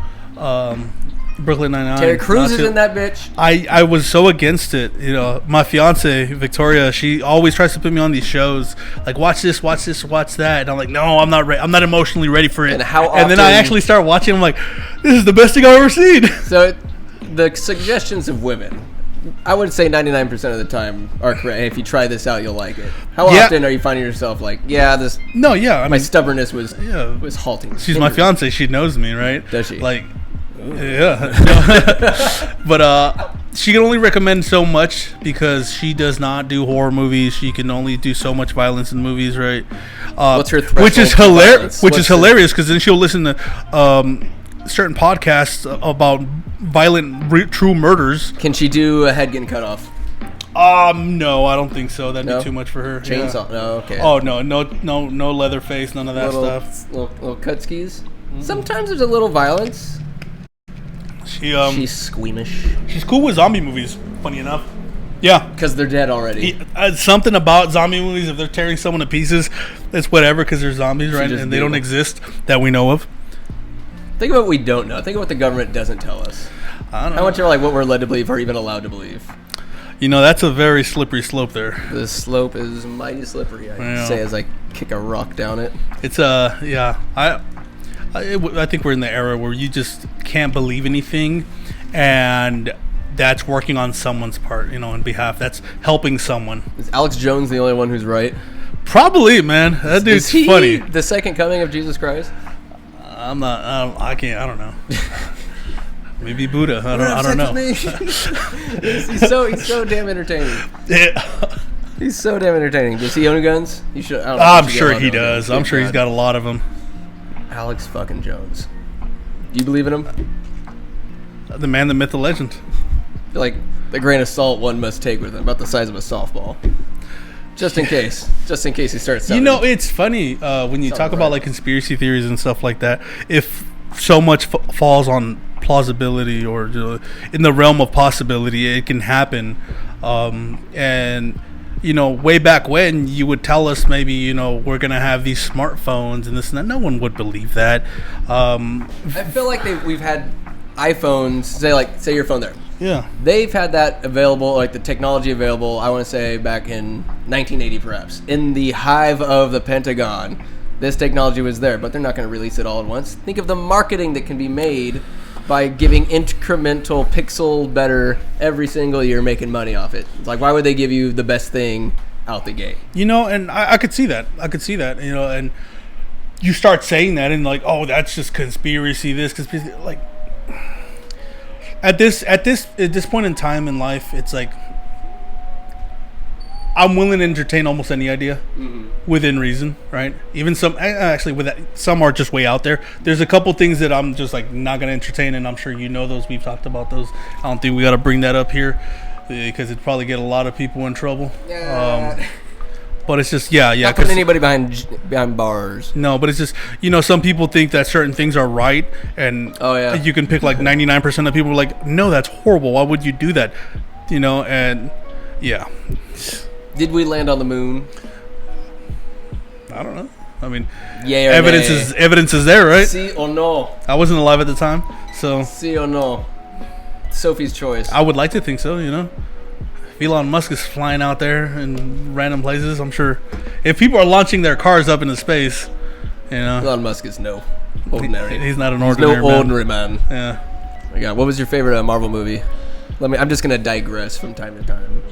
Brooklyn Nine-Nine. Terry Crews is in that bitch. I was so against it. You know, my fiance Victoria, she always tries to put me on these shows, like watch this, watch that, and I'm like, no, I'm not ready. I'm not emotionally ready for it. And then I actually start watching. I'm like, this is the best thing I've ever seen. So, the suggestions of women, I would say 99% of the time are correct. Hey, if you try this out, you'll like it. How often are you finding yourself like, my stubbornness was halting. She's my fiance. She knows me, right? Does she? Like, yeah. But she can only recommend so much because she does not do horror movies. She can only do so much violence in movies, right? What's her threshold? Which is hilarious. Hilarious because then she'll listen to certain podcasts about violent, true murders. Can she do a head getting cut off? No, I don't think so. That'd be too much for her. Chainsaw? Yeah. No, okay. Oh no, leather face, none of that stuff. Little cut skis. Sometimes there's a little violence. She's squeamish. She's cool with zombie movies. Funny enough. Yeah, because they're dead already. Something about zombie movies, if they're tearing someone to pieces, it's whatever because they're zombies, right? And they don't exist that we know of. Think about what we don't know. Think of what the government doesn't tell us. I don't know. How much of like what we're led to believe or even allowed to believe? You know, that's a very slippery slope there. The slope is mighty slippery, I say as I kick a rock down it. It's I think we're in the era where you just can't believe anything, and that's working on someone's part, on behalf. That's helping someone. Is Alex Jones the only one who's right? Probably, man. That dude's funny. The second coming of Jesus Christ? I'm not. I can't. I don't know. Maybe Buddha. I don't know. he's so damn entertaining. Yeah. He's so damn entertaining. Does he own guns? You should. I'm sure he does. I'm sure he's got a lot of them. Alex fucking Jones. Do you believe in him? The man, the myth, the legend. Like the grain of salt one must take with him, about the size of a softball. Just in case he starts sounding. It's funny when you talk about like conspiracy theories and stuff like that. If so much falls on plausibility or in the realm of possibility, it can happen. And way back when you would tell us maybe we're gonna have these smartphones and this and that. No one would believe that. I feel like we've had iPhones. Say your phone there. Yeah. They've had that available, like the technology available, I want to say back in 1980 perhaps. In the hive of the Pentagon, this technology was there, but they're not going to release it all at once. Think of the marketing that can be made by giving incremental pixel better every single year, making money off it. It's like, why would they give you the best thing out the gate? And I could see that. And you start saying that and like, oh, that's just conspiracy, like, At this point in time in life, it's like I'm willing to entertain almost any idea within reason, right? Even some some are just way out there. There's a couple things that I'm just like not gonna entertain, and I'm sure those. We've talked about those. I don't think we got to bring that up here because it'd probably get a lot of people in trouble. Yeah. But it's just not putting anybody behind bars. No, but it's just some people think that certain things are right, and you can pick like 99% of people are like, no, that's horrible. Why would you do that? And yeah. Did we land on the moon? I don't know. I mean, evidence is there, right? Si or no? I wasn't alive at the time, so si or no? Sophie's choice. I would like to think so. If Elon Musk is flying out there in random places, I'm sure if people are launching their cars up into space, Elon Musk is no ordinary. He's not an ordinary man. Yeah. My God, what was your favorite Marvel movie? I'm just gonna digress from time to time.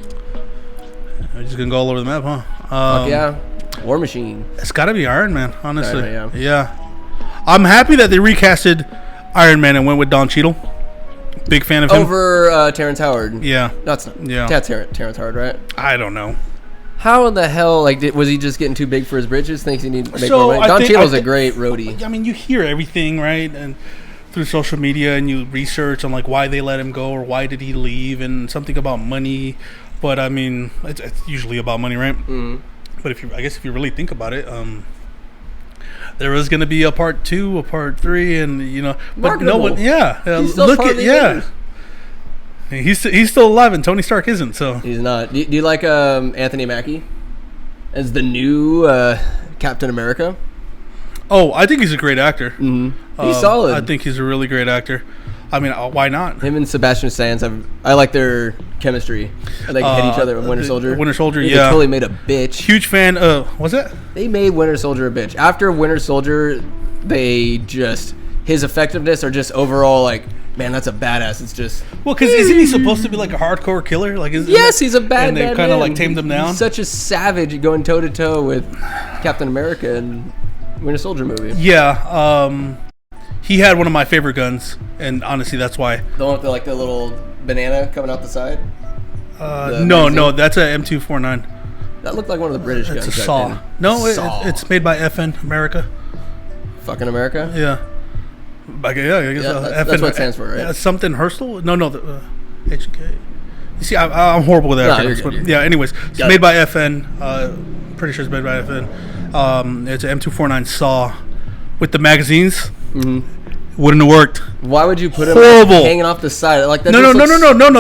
We're just gonna go all over the map, huh? Fuck yeah. War Machine. It's got to be Iron Man, honestly. Iron Man, yeah. I'm happy that they recasted Iron Man and went with Don Cheadle. Big fan of him. Over Terrence Howard. Yeah. No, it's not. Yeah. That's Terrence Howard, right? I don't know. How in the hell, was he just getting too big for his britches? Thinks he needs to make more money? Don Cheadle's a great roadie. I mean, you hear everything, right? And through social media, and you research on why they let him go or why did he leave, and something about money. But I mean, it's usually about money, right? Mm-hmm. But if you really think about it, there was going to be a part 2, a part 3, and but no one. Yeah, look at He's still alive, and Tony Stark isn't. So he's not. Do you like Anthony Mackie as the new Captain America? Oh, I think he's a great actor. Mm-hmm. He's solid. I think he's a really great actor. I mean, why not? Him and Sebastian Stan, I like their chemistry. They hit each other with Winter Soldier. Winter Soldier, They yeah. totally made a bitch. Huge fan. Was it? They made Winter Soldier a bitch. After Winter Soldier, his effectiveness or just overall like, man, that's a badass. It's just Well, because isn't he supposed to be like a hardcore killer? Like, yes, he's a bad. And they kind of like tamed him down. He's such a savage, going toe to toe with Captain America and Winter Soldier movie. Yeah. He had one of my favorite guns, and honestly, that's why. The one with the little banana coming out the side. No, that's a M249. That looked like one of the British guns. It's a saw. No, it's made by FN America. Fucking America. Yeah. I guess that's what it stands for, right? Something Herstal? No, HK. You see, I'm horrible with that. No, you're good. Yeah. Anyways, it's made by FN. Pretty sure it's made by FN. It's an M249 saw with the magazines. Mm-hmm. Wouldn't have worked. Why would you put it hanging off the side like that? No.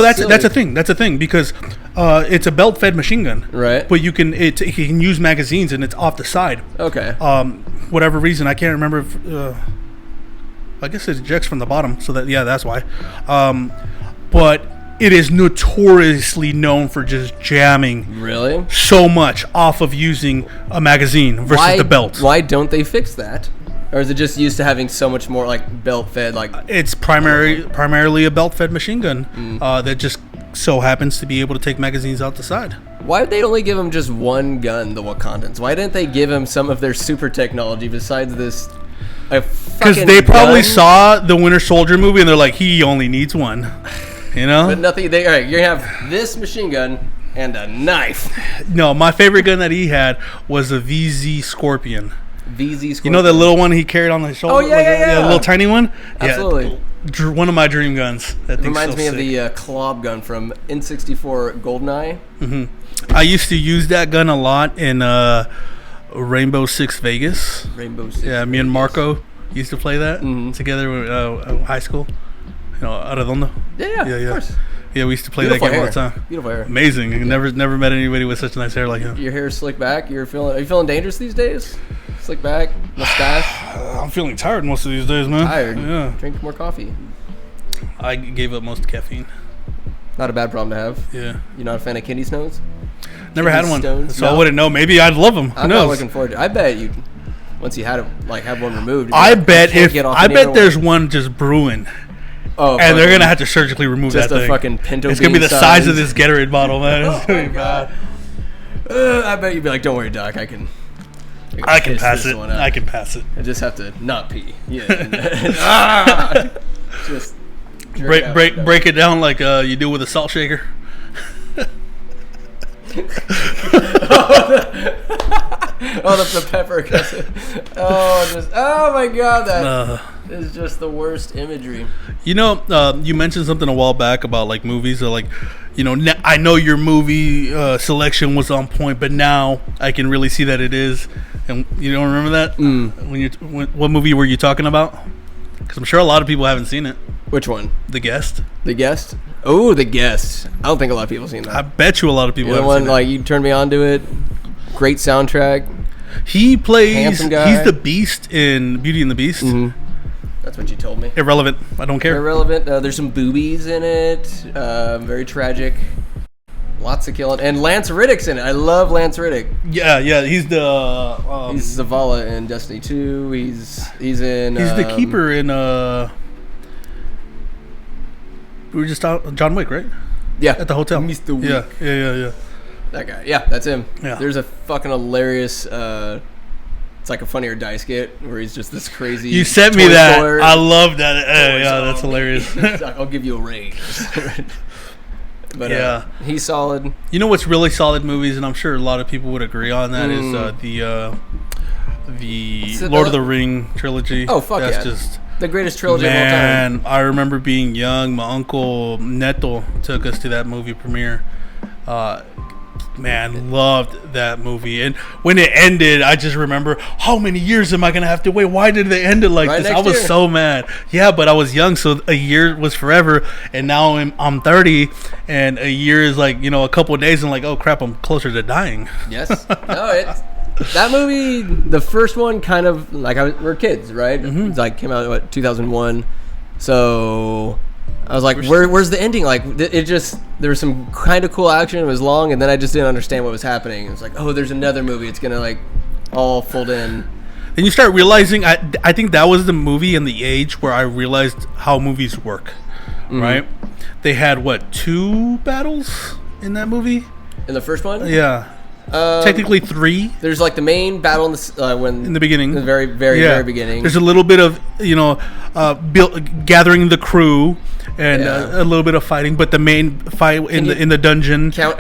That's a thing. That's a thing because it's a belt-fed machine gun, right? But you can use magazines and it's off the side. Okay. Whatever reason, I can't remember. I guess it ejects from the bottom, so that's why. But it is notoriously known for just jamming. Really? So much off of using a magazine versus the belt. Why don't they fix that? Or is it just used to having so much more like belt fed? Like it's primarily a belt fed machine gun that just so happens to be able to take magazines out the side. Why did they only give him just one gun, the Wakandans? Why didn't they give him some of their super technology besides this? Because they probably saw the Winter Soldier movie and they're like, he only needs one. You know? But nothing. All right, you're gonna have this machine gun and a knife. No, my favorite gun that he had was a VZ Scorpion. VZ Scorpion. You know the little one he carried on his shoulder? Oh, yeah. The little tiny one? Absolutely. Yeah, one of my dream guns. That reminds me sick. of the Klob gun from N64 GoldenEye. Mm-hmm. I used to use that gun a lot in Rainbow Six Vegas. Yeah, me and Marco used to play that together in high school. You know, Arredondo. Yeah, of course. Yeah, we used to play that game all the time. Beautiful hair. Amazing. Yeah. Never met anybody with such nice hair like him. Your hair's slicked back. Are you feeling dangerous these days? Slick back, mustache. I'm feeling tired most of these days, man. Tired? Yeah. Drink more coffee. I gave up most caffeine. Not a bad problem to have. Yeah. You're not a fan of kidney stones? Never had one, so I wouldn't know. Maybe I'd love them. I'm not looking forward to it. I bet you, once you had it, have one removed. I bet there's one just brewing. Oh, and they're gonna have to surgically remove that thing. Just a fucking pinto. It's gonna be the size of this Gatorade bottle, man. It's gonna be bad. I bet you'd be like, "Don't worry, Doc. I can pass it. I can pass it. I just have to not pee. Yeah. Just break it down like you do with a salt shaker. The pepper. Oh my god, that is just the worst imagery. You know, you mentioned something a while back about like movies, or like, you know, I know your movie selection was on point, but now I can really see that it is. And you don't remember that? What movie were you talking about? Because I'm sure a lot of people haven't seen it. Which one? The Guest. The Guest? Oh, The Guest. I don't think a lot of people have seen that. I bet you a lot of people haven't seen it. Like, you turned me on to it. Great soundtrack. He plays. Handsome guy. He's the Beast in Beauty and the Beast. Mm-hmm. That's what you told me. Irrelevant. I don't care. Irrelevant. There's some boobies in it. Very tragic. Lots of killing. And Lance Riddick's in it. I love Lance Riddick. Yeah. He's the. He's Zavala in Destiny 2. He's in. He's the keeper in. We were just out John Wick, right? Yeah. At the hotel. Mr. Wick. Yeah. That guy. Yeah, that's him. Yeah. There's a fucking hilarious. It's like a Funny or Die skit where he's just this crazy. You sent me that. I love that. Yeah, that's hilarious. I'll give you a raise. But yeah, he's solid. You know what's really solid movies, and I'm sure a lot of people would agree on that, is the Lord of the Ring trilogy. Oh, fuck that's yeah. just the greatest trilogy of all time. Man, I remember being young. My uncle Neto took us to that movie premiere. Man, loved that movie. And when it ended, I just remember, how many years am I going to have to wait? Why did they end it like this? I was so mad. Yeah, but I was young, so a year was forever. And now I'm 30, and a year is like, you know, a couple of days, and like, oh crap, I'm closer to dying. Yes. No, it's that movie, the first one, kind of like we're kids, right? Mm-hmm. It's like came out in 2001. So I was like, where's the ending? Like, it just, there was some kind of cool action. It was long, and then I just didn't understand what was happening. It was like, oh, there's another movie. It's gonna like all fold in. And you start realizing, I think that was the movie and the age where I realized how movies work, right? They had, 2 battles in that movie? In the first one? Yeah. Technically 3. There's like the main battle in the beginning, in the very beginning. There's a little bit of gathering the crew and a little bit of fighting, but the main fight in the dungeon. Can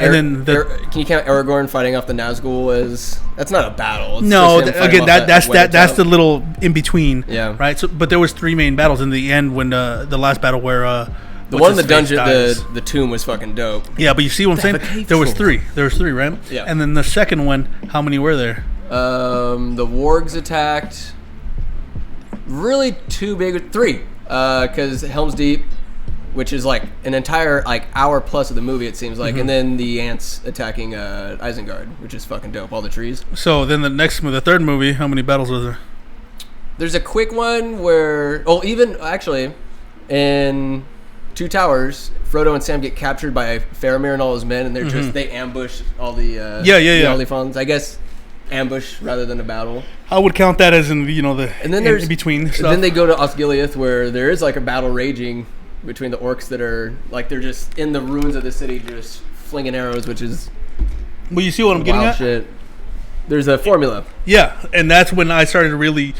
you count Aragorn fighting off the Nazgul as that's not a battle? It's that's the little in between. Yeah. Right. So, but there was 3 main battles in the end when the last battle where. The one in the dungeon, the tomb was fucking dope. Yeah, but you see what I'm saying? There was 3. There was 3, right? Yeah. And then the second one, how many were there? The wargs attacked. Really 3, because Helm's Deep, which is like an entire hour plus of the movie, it seems like, and then the ants attacking Isengard, which is fucking dope. All the trees. So then the third movie, how many battles was there? There's a quick one where, in Two Towers, Frodo and Sam get captured by Faramir and all his men, and they ambush all the Olifants. I guess ambush rather than a battle. I would count that as in and then there's in between stuff. Then they go to Osgiliath, where there is like a battle raging between the orcs that are like they're just in the ruins of the city, just flinging arrows, which is. Well, you see what I'm getting at? Shit. There's a formula. Yeah, and that's when I started really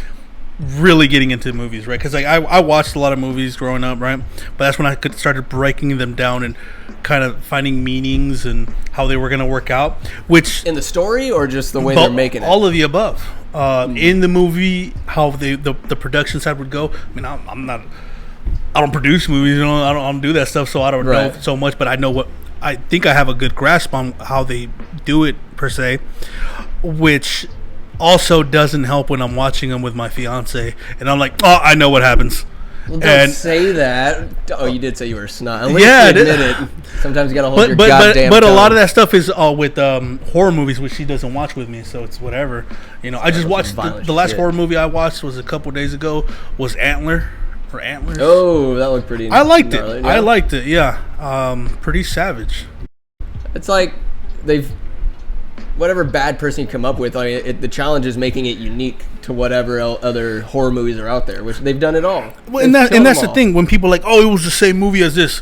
getting into movies, right? Because I watched a lot of movies growing up, right? But that's when I started breaking them down and kind of finding meanings and how they were going to work out. Which in the story or just the way they're making it? All of the above. In the movie, how the production side would go. I mean, I don't produce movies, I don't do that stuff, so I don't know so much. But I know I think I have a good grasp on how they do it per se, which also doesn't help when I'm watching them with my fiance, and I'm like, oh, I know what happens. Well, don't say that. Oh, you did say you were a snot. At least admit it. Sometimes you gotta hold your goddamn But tongue. a lot of that stuff is all with horror movies, which she doesn't watch with me, so it's whatever. I just watched the last horror movie I watched was a couple days ago. Was Antlers. Oh, that looked pretty. I liked it. Yeah. I liked it. Yeah, pretty savage. It's like whatever bad person you come up with, the challenge is making it unique to whatever other horror movies are out there, which they've done it all. Well, and that's the thing. When people are like, oh, it was the same movie as this,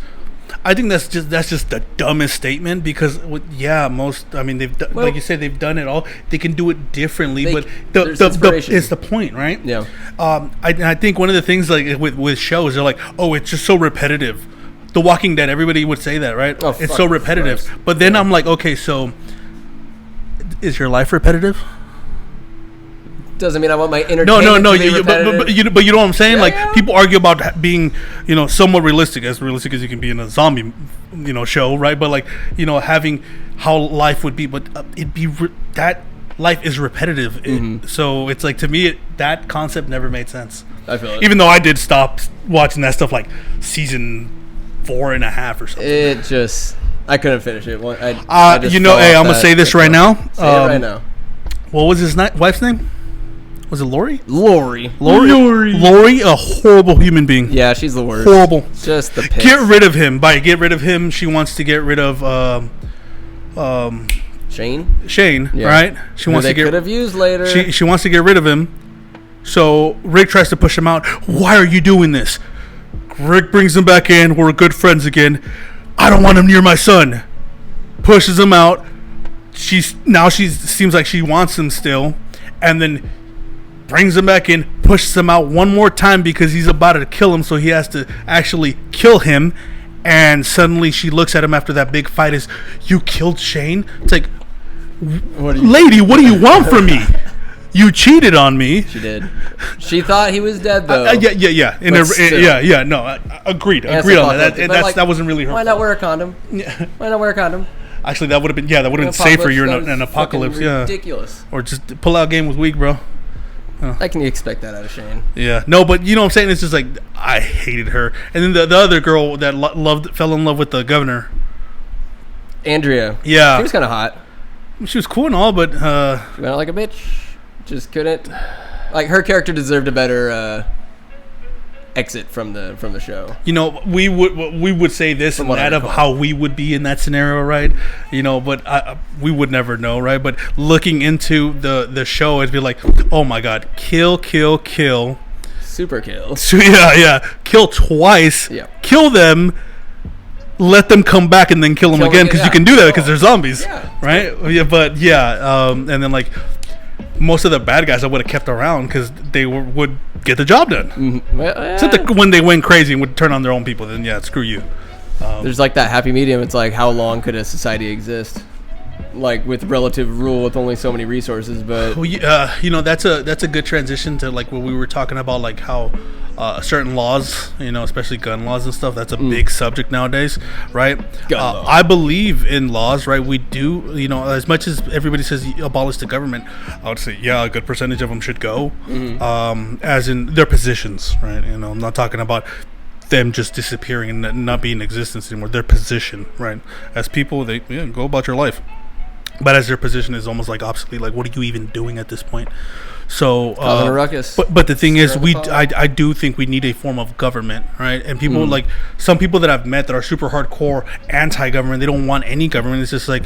I think that's just the dumbest statement because they've like you said, they've done it all. They can do it differently, but it's the point, right? Yeah. I think one of the things like with shows, they're like, oh, it's just so repetitive. The Walking Dead, everybody would say that, right? Oh, it's so repetitive. Christ. But then I'm like, okay, so is your life repetitive? Doesn't mean I want my entertainment to be repetitive. But you know what I'm saying? People argue about being, somewhat realistic as you can be in a zombie, show, right? But having how life would be, but it'd be that life is repetitive. So it's like, to me, that concept never made sense. I feel it. Even though I did stop watching that stuff like season 4.5 or something. I couldn't finish it. I'm gonna say this right now. Say it right now. What was his wife's name? Was it Lori? Lori, a horrible human being. Yeah, she's the worst. Horrible. Just the piss. Get rid of him. By get rid of him, she wants to get rid of Shane, yeah. Right? She wants to get. Could have used later. She wants to get rid of him. So Rick tries to push him out. Why are you doing this? Rick brings him back in. We're good friends again. I don't want him near my son. Pushes him out. She seems like she wants him still, and then brings him back in, pushes him out one more time because he's about to kill him, so he has to actually kill him. And suddenly she looks at him after that big fight. You killed Shane? It's like, lady, what do you want from me? You cheated on me. She did. She thought he was dead, though. Yeah. No, agreed on that. That wasn't really her. Why not wear a condom? Yeah. Why not wear a condom? Actually, that would have been safer. You're in an apocalypse. Yeah. Ridiculous. Or just pull out game was weak, bro. How can you expect that out of Shane? Yeah. No, but you know what I'm saying? It's just like, I hated her. And then the other girl that fell in love with the governor. Andrea. Yeah. She was kind of hot. She was cool and all, but... She went out like a bitch. Just couldn't. Like, her character deserved a better exit from the show. You know, we would say this and that of how we would be in that scenario, right? You know, but we would never know, right? But looking into the show, it'd be like, oh my God, kill, super kill. So, yeah, kill twice, kill them, let them come back and then kill them again, because you can do that because they're zombies, right? Yeah, but and then like most of the bad guys I would have kept around because they would get the job done. Mm-hmm. Except when they went crazy and would turn on their own people, then screw you. There's like that happy medium. It's like, how long could a society exist? Like with relative rule, with only so many resources, but you know, that's a good transition to like what we were talking about, like how certain laws, you know, especially gun laws and stuff, that's a big subject nowadays, right? I believe in laws, right? We do, you know, as much as everybody says abolish the government, I would say a good percentage of them should go, as in their positions, right? You know, I'm not talking about them just disappearing and not being in existence anymore. Their position, right? As people, they go about your life. But as their position is almost like obsolete, like what are you even doing at this point? So, causing a ruckus. But the thing is, I do think we need a form of government, right? And people like some people that I've met that are super hardcore anti-government, they don't want any government. It's just like,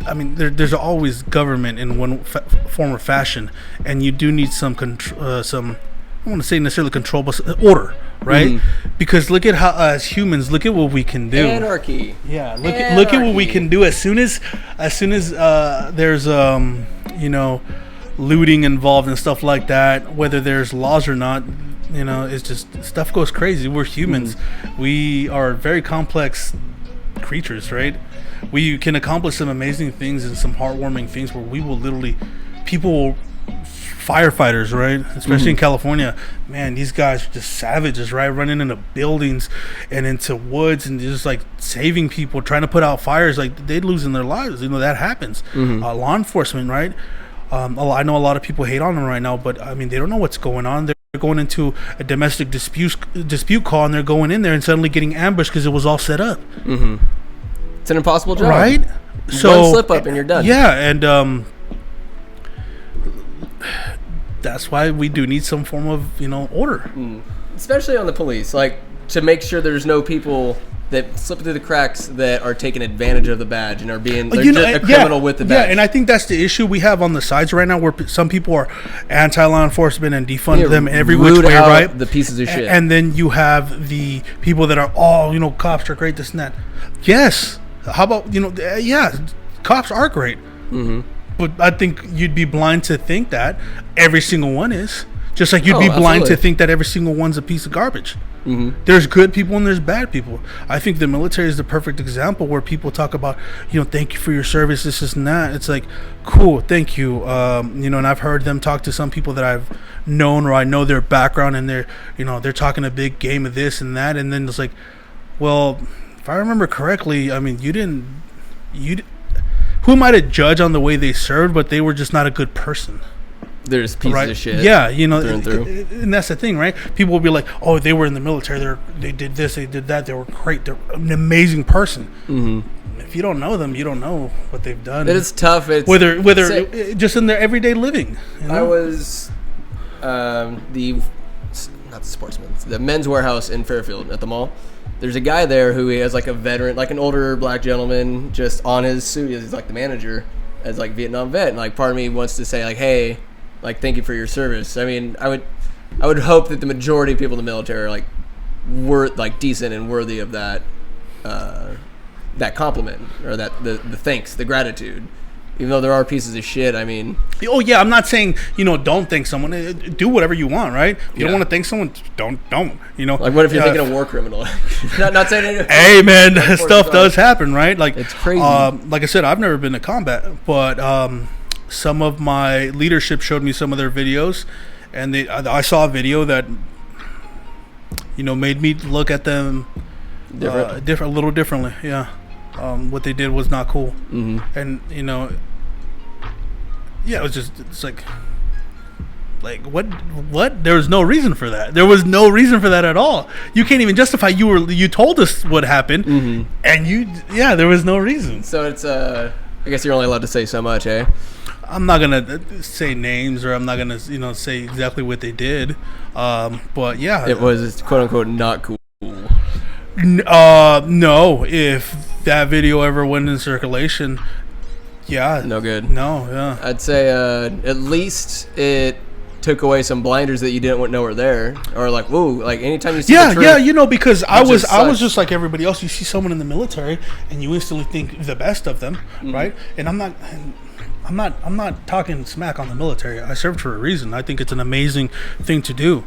I mean, there's always government in one form or fashion, and you do need some I don't want to say necessarily control, but order, right? Because look at how, as humans, look at what we can do. Anarchy. Yeah, look at what we can do as soon as there's you know, looting involved and stuff like that. Whether there's laws or not, you know, it's just stuff goes crazy. We're humans. We are very complex creatures, right? We can accomplish some amazing things and some heartwarming things where we will literally, people will. Firefighters, right? Especially in California, man, these guys are just savages, right? Running into buildings and into woods and just like saving people, trying to put out fires, like they're losing their lives. You know, that happens. Law enforcement, right? I know a lot of people hate on them right now, but I mean, they don't know what's going on. They're going into a domestic dispute call, and they're going in there and suddenly getting ambushed because it was all set up. It's an impossible job, right? So one slip up and you're done. Yeah, and that's why we do need some form of, you know, order. Especially on the police, like to make sure there's no people that slip through the cracks that are taking advantage of the badge and are being a criminal with the badge. Yeah, and I think that's the issue we have on the sides right now, where some people are anti-law enforcement and defund them every which way, right? The pieces of shit. And then you have the people that are, oh, you know, cops are great, this and that. Yes. How about, you know, cops are great. But I think you'd be blind to think that every single one is. Just like you'd be blind to think that every single one's a piece of garbage. There's good people and there's bad people. I think the military is the perfect example where people talk about, you know, thank you for your service, this and that. It's like, cool, thank you. You know, and I've heard them talk to some people that I've known, or I know their background, and they're, you know, they're talking a big game of this and that. And then it's like, well, if I remember correctly, I mean, who am I to judge on the way they served, but they were just not a good person. They're just pieces of shit. Yeah, you know, through. And that's the thing, right? People will be like, oh, they were in the military, they did this, they did that, they were great, they're an amazing person. If you don't know them, you don't know what they've done. It's tough. It's whether just in their everyday living. You know? I was not the Sportsman, the Men's Warehouse in Fairfield at the mall. There's a guy there who has like a veteran, like an older black gentleman, just on his suit. He's like the manager, as like Vietnam vet, and like part of me wants to say like, hey, like thank you for your service. I mean, I would hope that the majority of people in the military are like decent and worthy of that that compliment, or that the thanks, the gratitude. Even though there are pieces of shit, I mean... Oh, yeah, I'm not saying, you know, don't thank someone. Do whatever you want, right? If you don't want to thank someone, don't, you know? Like, what if you're thinking of war criminal? not saying anything. Hey, man, stuff does happen, right? Like, it's crazy. Like I said, I've never been to combat, but some of my leadership showed me some of their videos, and I saw a video that, you know, made me look at them a little differently, yeah. What they did was not cool. And, you know... Yeah, it's like what? There was no reason for that. There was no reason for that at all. You can't even justify. You told us what happened, and there was no reason. So it's I guess you're only allowed to say so much, eh? I'm not gonna say names, or I'm not gonna say exactly what they did. But yeah, it was quote unquote not cool. No, if that video ever went in circulation, yeah, no good. No, yeah, I'd say at least it took away some blinders that you didn't know were there, or like, whoa, like anytime you see the truth, because I was just like everybody else. You see someone in the military, and you instantly think the best of them, right? And I'm not talking smack on the military. I served for a reason. I think it's an amazing thing to do,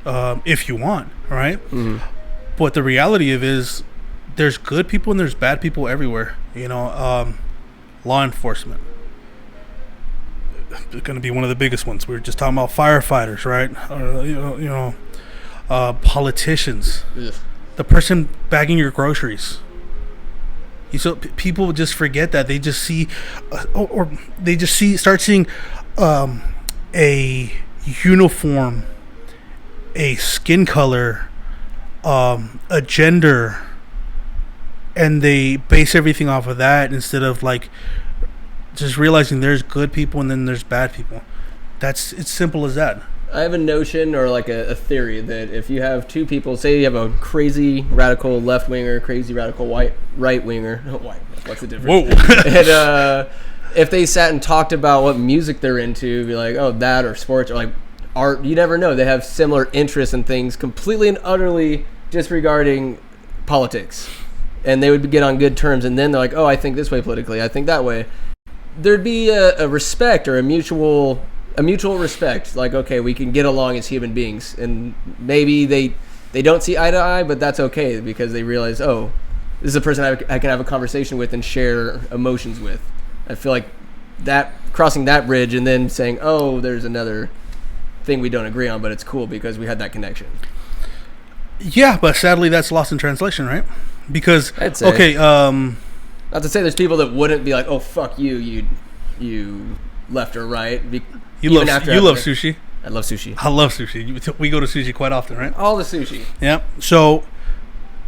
if you want, right? But the reality of it is, there's good people and there's bad people everywhere. Law enforcement. It's going to be one of the biggest ones. We were just talking about firefighters, right? Politicians. Ugh. The person bagging your groceries. People just forget that. They just see, start seeing a uniform, a skin color, a gender, and they base everything off of that instead of like just realizing there's good people and then there's bad people. It's simple as that. I have a notion, or like a theory, that if you have two people, say you have a crazy radical left winger, crazy radical right winger, what's the difference? Whoa. And if they sat and talked about what music they're into, be like, oh, that, or sports, or like art, you never know. They have similar interests in things, completely and utterly disregarding politics, and they would get on good terms. And then they're like, oh, I think this way politically, I think that way. There'd be a respect, or a mutual respect. Like, okay, we can get along as human beings, and maybe they don't see eye to eye, but that's okay, because they realize, oh, this is a person I can have a conversation with and share emotions with. I feel like that, crossing that bridge and then saying, oh, there's another thing we don't agree on, but it's cool because we had that connection. Yeah, but sadly that's lost in translation, right? Because I'd say, okay, not to say there's people that wouldn't be like, oh, fuck you left or right. You love sushi. I love sushi. I love sushi. We go to sushi quite often, right? All the sushi. Yeah. So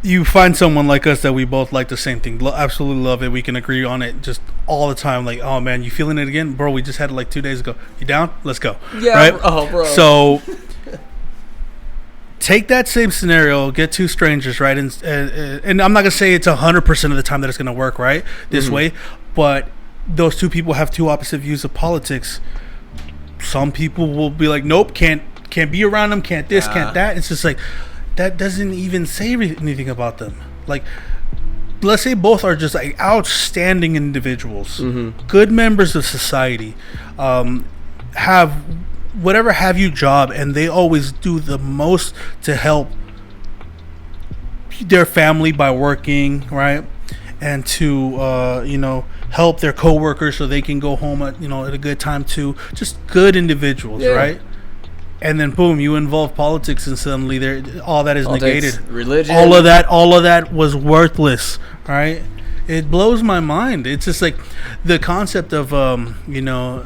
you find someone like us that we both like the same thing. Absolutely love it. We can agree on it just all the time. Like, oh man, you feeling it again, bro? We just had it like 2 days ago. You down? Let's go. Yeah. Right? Oh, bro. So take that same scenario, get two strangers, right? And I'm not gonna say it's 100% of the time that it's gonna work right this way, but those two people have two opposite views of politics. Some people will be like, nope, can't be around them, can't this, can't that. It's just like, that doesn't even say anything about them. Like, let's say both are just like outstanding individuals, good members of society, have you job, and they always do the most to help their family by working, right? And to help their coworkers so they can go home at a good time too. Just good individuals, right? And then boom, you involve politics, and suddenly all that is negated. Religion, all of that was worthless, right? It blows my mind. It's just like the concept of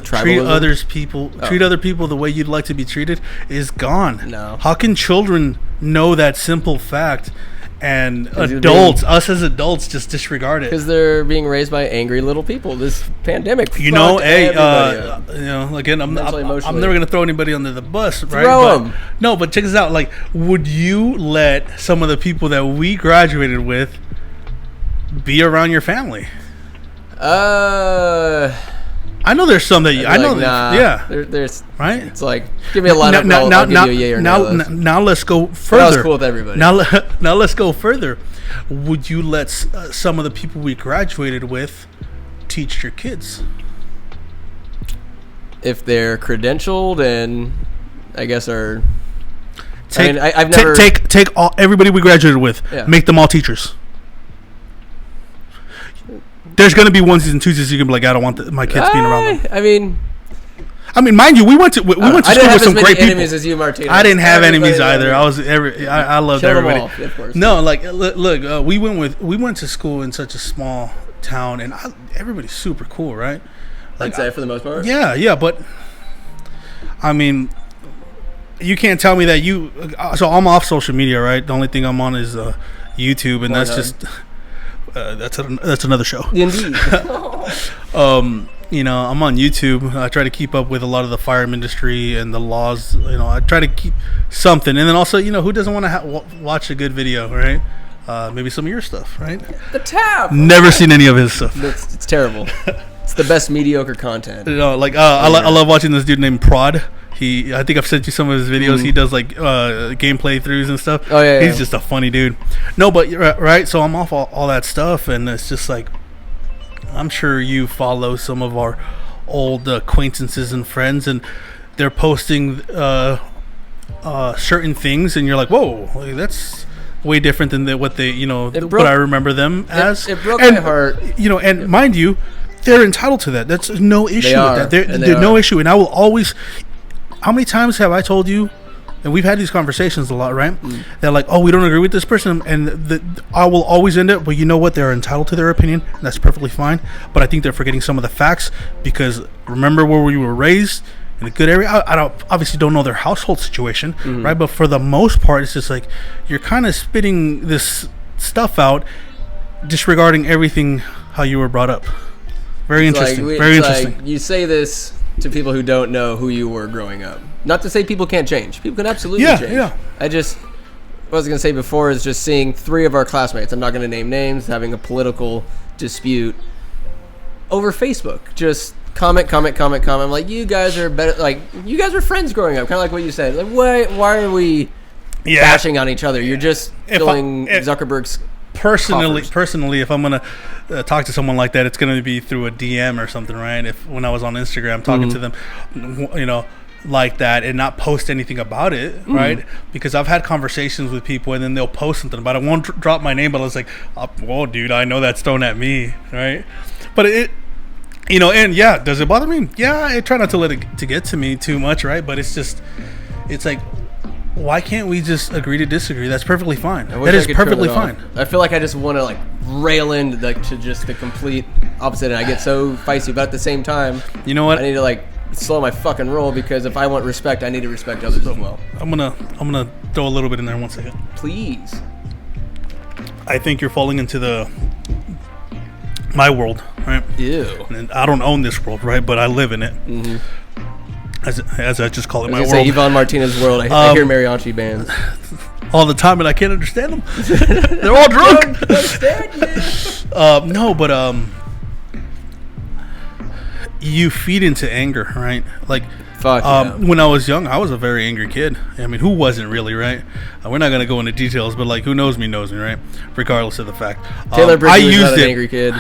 treat other people the way you'd like to be treated is gone. No. How can children know that simple fact? And us as adults just disregard it because they're being raised by angry little people. This pandemic, again, I'm never gonna throw anybody under the bus, right? Throw them. No, but check this out. Like, would you let some of the people that we graduated with be around your family? I know there's some that There's right. It's like, give me a line up. I'll give you a yay or no. Now let's go further. That was cool with everybody. Now let's go further. Would you let some of the people we graduated with teach your kids? If they're credentialed and I guess are. I've never take everybody we graduated with. Yeah. Make them all teachers. There's going to be onesies and twosies you can be like, I don't want my kids being around them. I mean, mind you, we went to school with some great people. Enemies as you, Martinez. I didn't have enemies either. I loved everybody. All, of course. No, like look, we went to school in such a small town, and everybody's super cool, right? Like, I'd say for the most part. Yeah, but I mean, you can't tell me that you. So I'm off social media, right? The only thing I'm on is YouTube, and that's just. That's another show. Indeed. I'm on YouTube. I try to keep up with a lot of the firearm industry and the laws. I try to keep something. And then also, who doesn't want to watch a good video, right? Maybe some of your stuff, right? The Tap. Never seen any of his stuff. It's terrible. It's the best mediocre content. I love watching this dude named Prod. I think I've sent you some of his videos. He does like gameplay throughs and stuff. Oh yeah, he's just a funny dude. No, but right. So I'm off all that stuff, and it's just like, I'm sure you follow some of our old acquaintances and friends, and they're posting certain things, and you're like, whoa, that's way different than what they, what I remember them as. It broke my heart. And mind you, they're entitled to that. That's no issue with that. There's no issue, and I will always. How many times have I told you, and we've had these conversations a lot, right? They're like, oh, we don't agree with this person, and I will always end it, well, you know what? They're entitled to their opinion, and that's perfectly fine, but I think they're forgetting some of the facts, because remember where we were raised, in a good area. I obviously don't know their household situation, right? But for the most part, it's just like, you're kind of spitting this stuff out, disregarding everything how you were brought up. Very interesting. Very interesting. Like you say this to people who don't know who you were growing up. Not to say people can't change. People can absolutely change. Yeah. What I was going to say before is just seeing 3 of our classmates, I'm not going to name names, having a political dispute over Facebook. Just comment. I'm like, you guys are better. Like, you guys were friends growing up. Kind of like what you said. Like, why are we bashing on each other? You're just filling Zuckerberg's Personally, if I'm gonna talk to someone like that, it's gonna be through a DM or something, right? When I was on Instagram talking to them, like that, and not post anything about it, right? Because I've had conversations with people, and then they'll post something, but I won't drop my name. But I was like, "Whoa, dude, I know that's thrown at me, right?" But and does it bother me? Yeah, I try not to let it to get to me too much, right? But it's like, why can't we just agree to disagree? That's perfectly fine. That is perfectly fine. I feel like I just want to rail into to just the complete opposite, and I get so feisty. But at the same time, you know what? I need to slow my fucking roll, because if I want respect, I need to respect others as well. I'm gonna throw a little bit in there 1 second. Please. I think you're falling into my world, right? Ew. And I don't own this world, right? But I live in it. As I just call it, my world. Say Yvonne Martinez world. I hear mariachi bands all the time, and I can't understand them. They're all drunk. No, but you feed into anger, right? Like, when I was young, I was a very angry kid. I mean, who wasn't really, right? We're not gonna go into details, but who knows me, right? Regardless of the fact. Taylor Bridges is not an angry kid.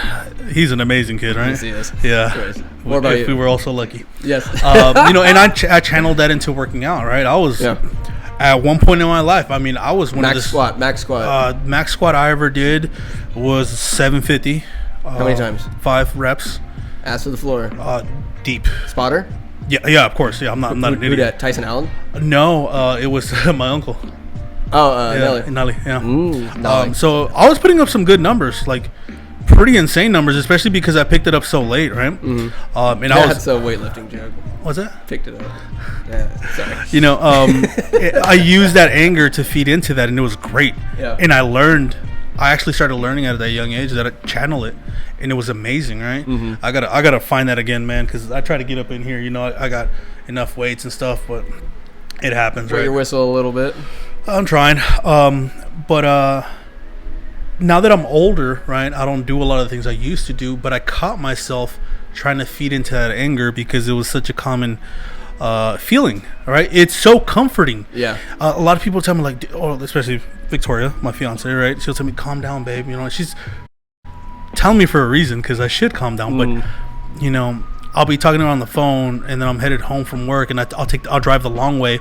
He's an amazing kid, right? Yes, he is. Yeah. What about you? We were also lucky. Yes. And I channeled that into working out, right? I was at one point in my life. I mean, I was one max squat. Max squat I ever did was 750. How many times? 5 reps. Ass to the floor. Deep. Spotter? Yeah, of course. Yeah, I'm not an idiot. Who that? Tyson Allen? No, it was my uncle. Oh, Nelly. Yeah. Nelly. So I was putting up some good numbers, pretty insane numbers, especially because I picked it up so late, right? And that's a weightlifting joke. What's that? Picked it up. Yeah, sorry. I used that anger to feed into that, and it was great. Yeah. And I actually started learning at that young age that I channel it, and it was amazing, right? I gotta find that again, man, because I try to get up in here. I got enough weights and stuff, but it happens, right? Your whistle a little bit. I'm trying, but now that I'm older, right, I don't do a lot of the things I used to do, but I caught myself trying to feed into that anger because it was such a common feeling, right? It's so comforting. Yeah. A lot of people tell me especially Victoria, my fiance, right? She'll tell me, calm down, babe. She's telling me for a reason, because I should calm down. But, I'll be talking to her on the phone, and then I'm headed home from work, and I'll drive the long way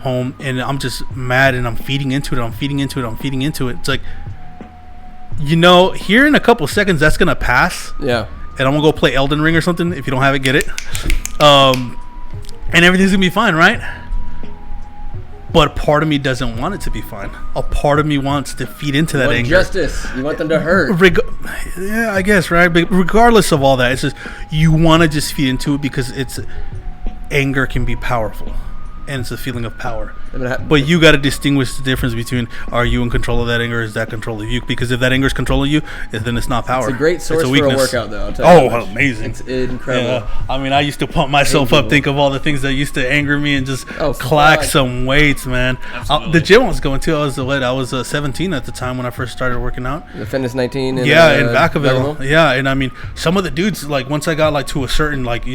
home, and I'm just mad, and I'm feeding into it. It's like, here in a couple seconds, that's going to pass. Yeah. And I'm going to go play Elden Ring or something. If you don't have it, get it. And everything's going to be fine, right? But part of me doesn't want it to be fine. A part of me wants to feed into that anger. Justice. You want them to hurt. Yeah, I guess, right? But regardless of all that, it's just you want to just feed into it because anger can be powerful. and it's a feeling of power. But you got to distinguish the difference between, are you in control of that anger, or is that control of you? Because if that anger is controlling you, then it's not power. It's a great source for a workout, though. I'll tell you amazing! It's incredible. Yeah. I mean, I used to pump myself up, think of all the things that used to anger me, and just clack some weights, man. The gym I was going to, I was 17 at the time when I first started working out. The Fitness 19. In Vacaville. Yeah, and I mean, some of the dudes, like once I got like to a certain like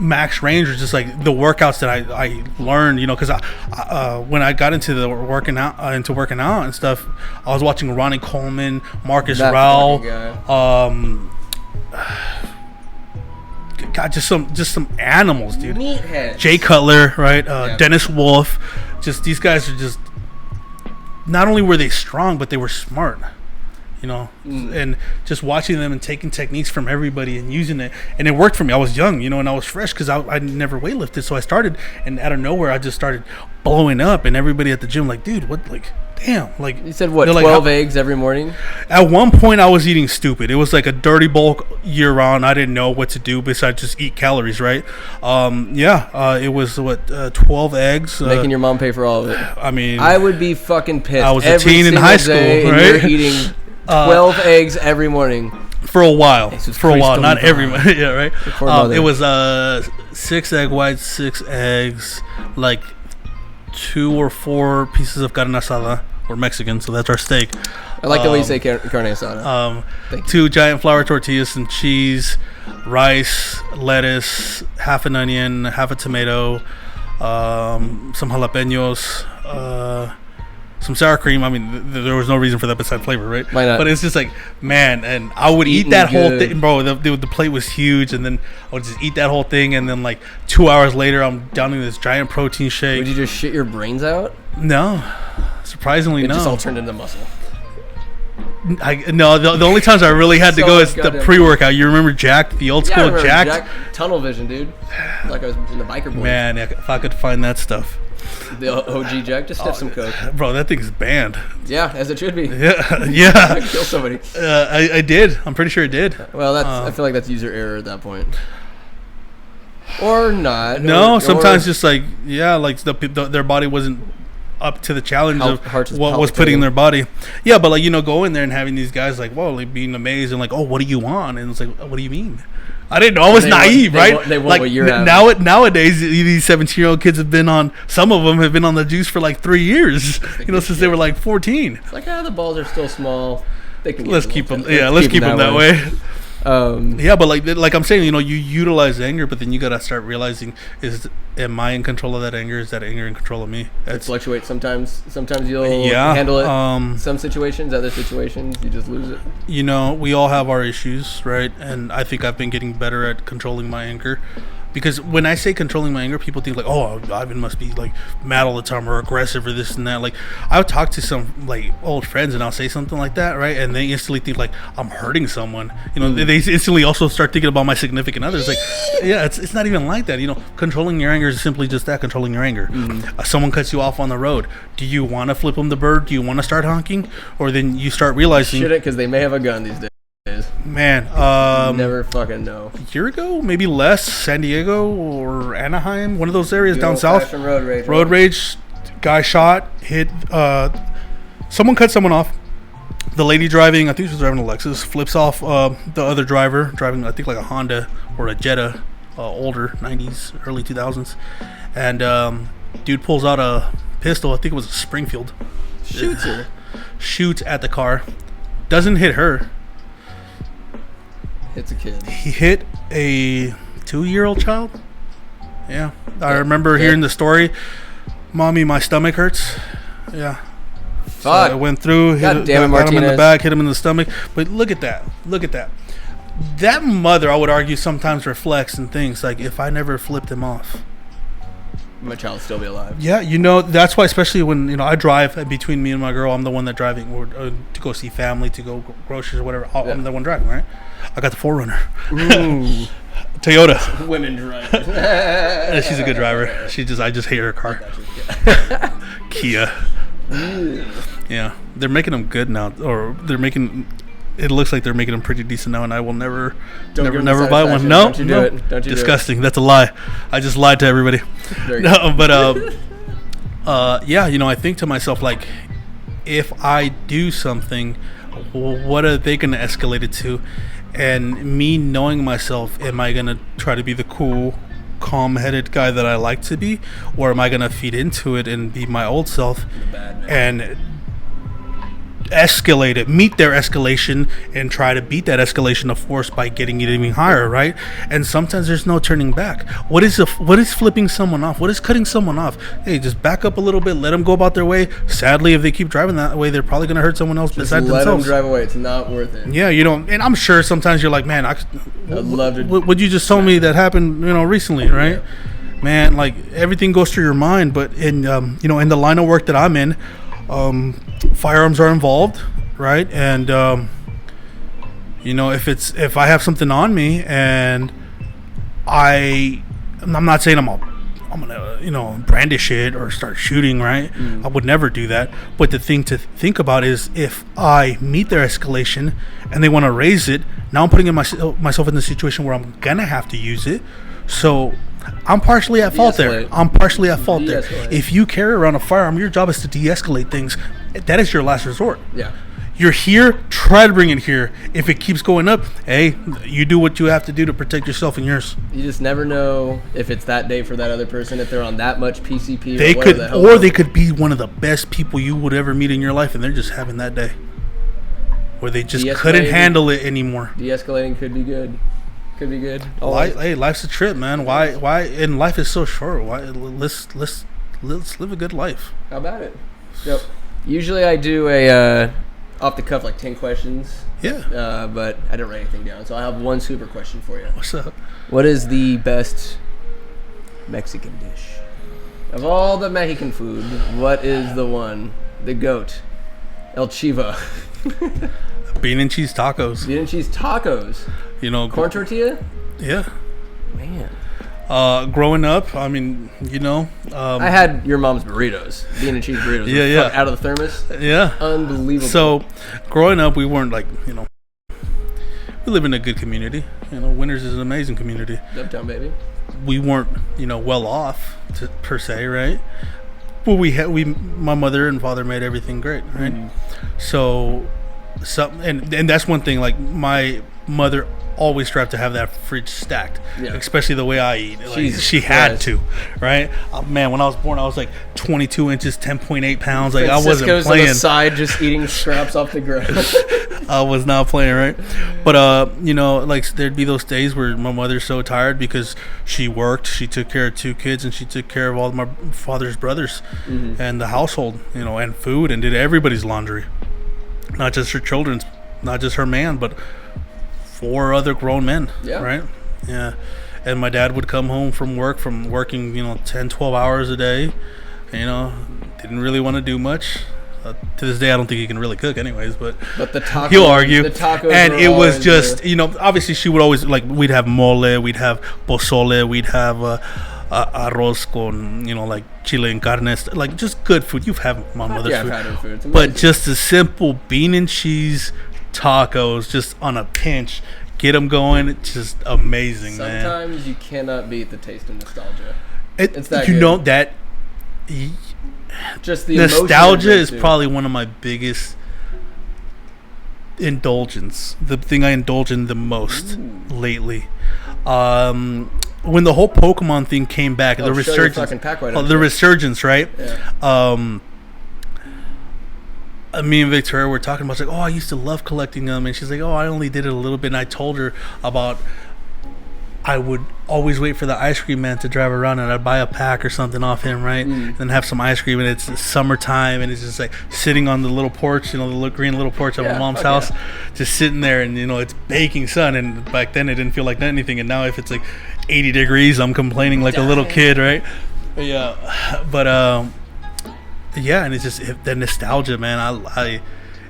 max range, or just like the workouts that I learned, because I when I got into the working out and stuff, I was watching Ronnie Coleman, Marcus Rowell, God, just some animals, dude. Meatheads. Jay Cutler, right? Dennis Wolf. Just these guys are just, not only were they strong, but they were smart. And just watching them and taking techniques from everybody and using it, and it worked for me. I was young, and I was fresh because I never weightlifted, so I started, and out of nowhere I just started blowing up, and everybody at the gym like, dude, what, like, damn, like, you said what, 12 eggs every morning? At one point I was eating stupid. It was like a dirty bulk year round. I didn't know what to do besides just eat calories, right? It was 12 eggs, making your mom pay for all of it. I mean, I would be fucking pissed. I was a teen in high school, right? You're eating 12 eggs every morning. For a while. Not every morning. Yeah, right? It was 6 egg whites, 6 eggs, like 2 or 4 pieces of carne asada. We're Mexican, so that's our steak. I like the way you say carne asada. 2 giant flour tortillas, and cheese, rice, lettuce, half an onion, half a tomato, some jalapenos, some sour cream. I mean, there was no reason for that besides flavor, right? Why not? But it's just like, man, and I would eat that whole thing, bro. The plate was huge, and then I would just eat that whole thing, and then like 2 hours later, I'm downing this giant protein shake. Would you just shit your brains out? No, surprisingly, no. It just all turned into muscle. The only times I really had to go is the pre-workout. You remember Jack, the old school Jack? Tunnel vision, dude. Like I was in the biker boys. Man, if I could find that stuff. The OG Jack, just sniff some coke. Bro, that thing's banned. Yeah, as it should be. Yeah. Kill somebody. I did. I'm pretty sure it did. Well, I feel like that's user error at that point. Or not. No, sometimes just like, like their body wasn't up to the challenge of what was putting in their body. Yeah, but like, go in there and having these guys like, whoa, like being amazed and like, oh, what do you want? And it's like, what do you mean? I didn't know. I was naive, right? They want like what you're having. Nowadays, these 17-year-old kids have been on. Some of them have been on the juice for like 3 years. Since they were like 14. It's like, the balls are still small. Let's keep them. Yeah, let's keep them that way. But like I'm saying, you utilize anger, but then you gotta start realizing: am I in control of that anger? Is that anger in control of me? It fluctuates sometimes. Sometimes you'll handle it. Some situations, other situations, you just lose it. We all have our issues, right? And I think I've been getting better at controlling my anger. Because when I say controlling my anger, people think like, oh, Ivan must be like mad all the time or aggressive or this and that. Like, I'll talk to some like old friends and I'll say something like that, right? And they instantly think like I'm hurting someone. They instantly also start thinking about my significant others. Like, yeah, it's not even like that. Controlling your anger is simply just that, controlling your anger. Someone cuts you off on the road. Do you want to flip them the bird? Do you want to start honking? Or then you start realizing... Shouldn't, because they may have a gun these days. Man, never fucking know. A year ago, maybe less, San Diego or Anaheim, one of those areas down south. Road rage, guy shot, hit. Someone cut someone off. The lady driving, I think she was driving a Lexus, flips off the other driver driving, I think like a Honda or a Jetta, older, 90s, early 2000s, and dude pulls out a pistol. I think it was a Springfield. Shoots her. Shoots at the car. Doesn't hit her. Hits a kid. He hit a 2-year-old child. Yeah, I remember hearing the story. Mommy, my stomach hurts. Yeah. Fuck. So I went through, got him in the back, hit him in the stomach. But look at that. That mother, I would argue, sometimes reflects and thinks like, if I never flipped him off, my child would still be alive. Yeah, that's why, especially when I drive, between me and my girl, I'm the one that driving, or to go see family, to go groceries or whatever. I'm the one driving, right? I got the 4Runner. Ooh. Toyota. Women drivers. She's a good driver. I just hate her car. Kia. Yeah, they're making them good now, or they're making it looks like they're making them pretty decent now, and I will never buy one. Satisfaction. No, Don't you do it. Don't you disgusting. That's a lie. I just lied to everybody. No, but yeah, I think to myself, like, if I do something, what are they going to escalate it to? And me knowing myself, am I going to try to be the cool, calm-headed guy that I like to be, or am I going to feed into it and be my old self and escalate it, meet their escalation, and try to beat that escalation of force by getting it even higher, right? And sometimes there's no turning back. What is flipping someone off? What is cutting someone off? Hey, just back up a little bit, let them go about their way. Sadly, if they keep driving that way, they're probably going to hurt someone else besides themselves. Let them drive away. It's not worth it. Yeah, and I'm sure sometimes you're like, man, I'd love to. What you just told me that happened, recently, right? Yeah. Man, like, everything goes through your mind, but in in the line of work that I'm in, firearms are involved, right? And if I have something on me and I'm not saying I'm gonna brandish it or start shooting, right? I would never do that. But the thing to think about is, if I meet their escalation and they want to raise it, now I'm putting myself in the situation where I'm gonna have to use it. So I'm partially at fault there. If you carry around a firearm, your job is to de-escalate things. That is your last resort. Yeah. You're here, try to bring it here. If it keeps going up, hey, you do what you have to do to protect yourself and yours. You just never know if it's that day for that other person, if they're on that much PCP. They could be one of the best people you would ever meet in your life, and they're just having that day where they just couldn't handle it anymore. De-escalating could be good. Could be good. Hey, life's a trip, man. Why? And life is so short. Why? Let's live a good life. How about it? Yep. Usually I do a off the cuff, like 10 questions. Yeah. But I didn't write anything down, so I have one super question for you. What's up? What is the best Mexican dish of all the Mexican food? What is the one? The goat. El Chivo. Bean and cheese tacos. Bean and cheese tacos. Corn tortilla? Yeah. Man. Growing up, I had your mom's burritos. Bean and cheese burritos. Yeah. Out of the thermos. Yeah. Unbelievable. So, growing up, we weren't like, we live in a good community. Winters is an amazing community. Uptown, baby. We weren't, well off, per se, right? But my mother and father made everything great, right? So, and that's one thing, like, my mother always strive to have that fridge stacked, especially the way I eat. Like, she had to, right? Man, when I was born, I was like 22 inches, 10.8 pounds. Like, I wasn't playing. On the side, just eating scraps off the ground. I was not playing, right? But like, there'd be those days where my mother's so tired because she worked, she took care of 2 kids, and she took care of all my father's brothers and the household, and food, and did everybody's laundry, not just her children's, not just her man, but 4 other grown men, right? Yeah. And my dad would come home from working, 10, 12 hours a day, didn't really want to do much. To this day, I don't think he can really cook anyways, but the tacos, he'll argue. The tacos, and it was just, obviously she would always, like, we'd have mole, we'd have pozole, we'd have arroz con, like chile and carne, like, just good food. You've had my mother's food. I've had her food. But just a simple bean and cheese tacos, just on a pinch, get them going. It's just amazing. Sometimes you cannot beat the taste of nostalgia. It's that good. That just the nostalgia is probably one of my biggest indulgence. The thing I indulge in the most lately. When the whole Pokemon thing came back, the resurgence, right? Yeah. Me and Victoria were talking about, like, I used to love collecting them, and she's like, I only did it a little bit. And I told her about, I would always wait for the ice cream man to drive around, and I'd buy a pack or something off him, right? And then have some ice cream, and it's summertime, and it's just like sitting on the little porch, the little green little porch at my mom's house, just sitting there, and it's baking sun. And back then it didn't feel like anything, and now if it's like 80 degrees, I'm complaining like a little kid, right? Yeah, but yeah, and it's just the nostalgia, man.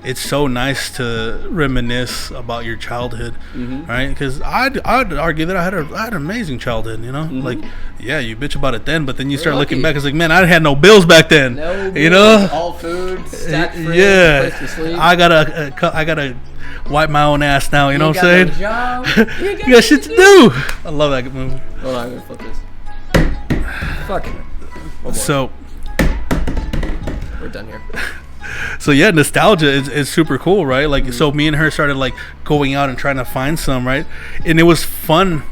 it's so nice to reminisce about your childhood, right? Because I'd argue that I had an amazing childhood, you know? Like, yeah, you bitch about it then, but then you start looking back, it's like, man, I had no bills back then. No bills, you know? all food, stack free, yeah. place to sleep. I gotta wipe my own ass now, you know what I'm saying? No job. You got shit to do. I love that movie. Hold on, I'm gonna flip this. Fuck it. So we're done here. So yeah, nostalgia is super cool, right? Like, so me and her started like going out and trying to find some, right? And it was fun.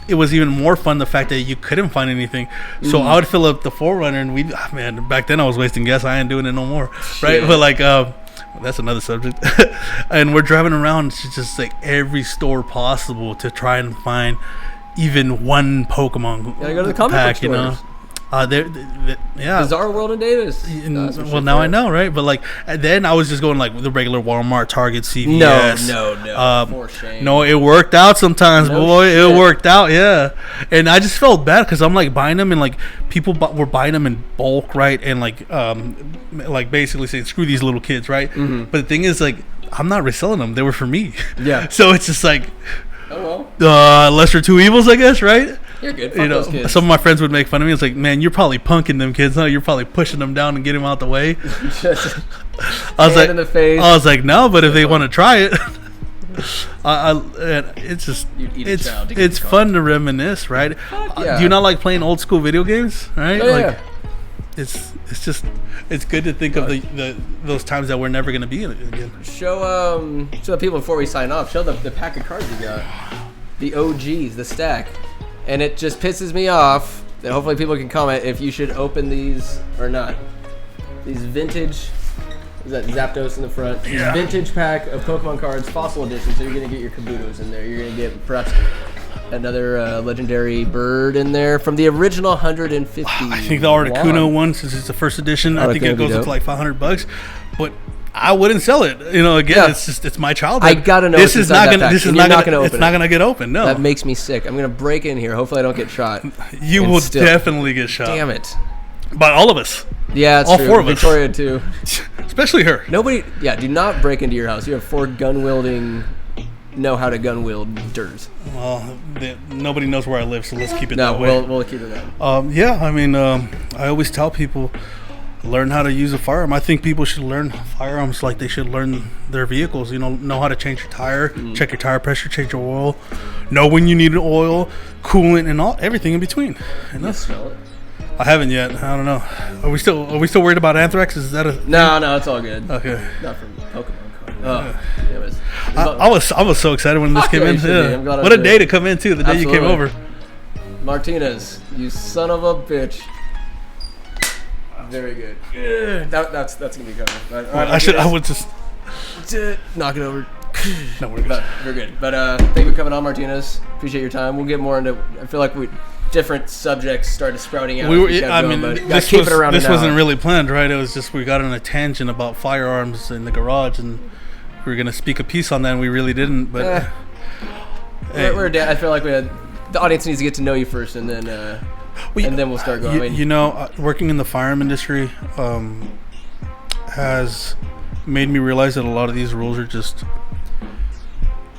It was even more fun the fact that you couldn't find anything. So I would fill up the 4Runner, and man, back then I was wasting gas. I ain't doing it no more, right? But like, that's another subject. And we're driving around to just like every store possible to try and find even one Pokemon gotta go to the comic book you know. Yeah, Bizarre World in Davis. Well, now I know, right? But like, then I was just going like the regular Walmart, Target, CVS. No. For shame. No, it worked out sometimes, boy. Shit. It worked out, yeah. And I just felt bad because I'm like buying them, and like people were buying them in bulk, right? And like basically saying, screw these little kids, right? But the thing is, like, I'm not reselling them; they were for me. Yeah. So it's just like, oh well. Lesser two evils, I guess, right? You're good. Fuck those kids. Some of my friends would make fun of me. It's like, man, you're probably punking them kids. No, you're probably pushing them down and getting them out the way. I was like, in the face. I was like, no, but if they want to try it, it's just, it's fun to reminisce, right? Yeah. Do you not like playing old school video games, right? Oh, yeah. It's good to think of those times that we're never going to be in it again. Show the people before we sign off. Show the pack of cards you got, the OGs, the stack. And it just pisses me off that hopefully people can comment if you should open these or not. These vintage, is that Zapdos in the front? Yeah. Vintage pack of Pokemon cards, Fossil Edition. So you're going to get your Kabutos in there. You're going to get perhaps another legendary bird in there from the original 150. I think the Articuno one, since it's the first edition, I think it goes up to like $500. But I wouldn't sell it. You know, again, it's my childhood. I gotta know this is not gonna get open. No, that makes me sick. I'm gonna break in here. Hopefully, I don't get shot. You will definitely get shot. Damn it! By all of us. Yeah, it's all true. Four of Victoria us. too. Especially her. Nobody. Yeah, do not break into your house. You have 4 gun wielding, know how to gun wielders. Well, nobody knows where I live, so let's keep it that way. We'll keep it that. Yeah, I mean, I always tell people, learn how to use a firearm. I think people should learn firearms like they should learn their vehicles. You know how to change your tire, check your tire pressure, change your oil, know when you need an oil, coolant, and everything in between. You know? Smell it. I haven't yet. I don't know. Are we still worried about anthrax? Is that a thing? No, it's all good. Okay. Not from Pokemon. I was so excited when this came in. Yeah. What a day to come in too. The day you came over. Martinez, you son of a bitch. Very good. Yeah. That's gonna be covered. Right, I would just knock it over. No, we're good. We're good. But thank you for coming on, Martinez. Appreciate your time. We'll get more into. I feel like different subjects started sprouting out. This wasn't really planned, right? It was just we got on a tangent about firearms in the garage, and we were gonna speak a piece on that, and we really didn't. But I feel like the audience needs to get to know you first, and then. And then we'll start going. Working in the firearm industry has made me realize that a lot of these rules are just,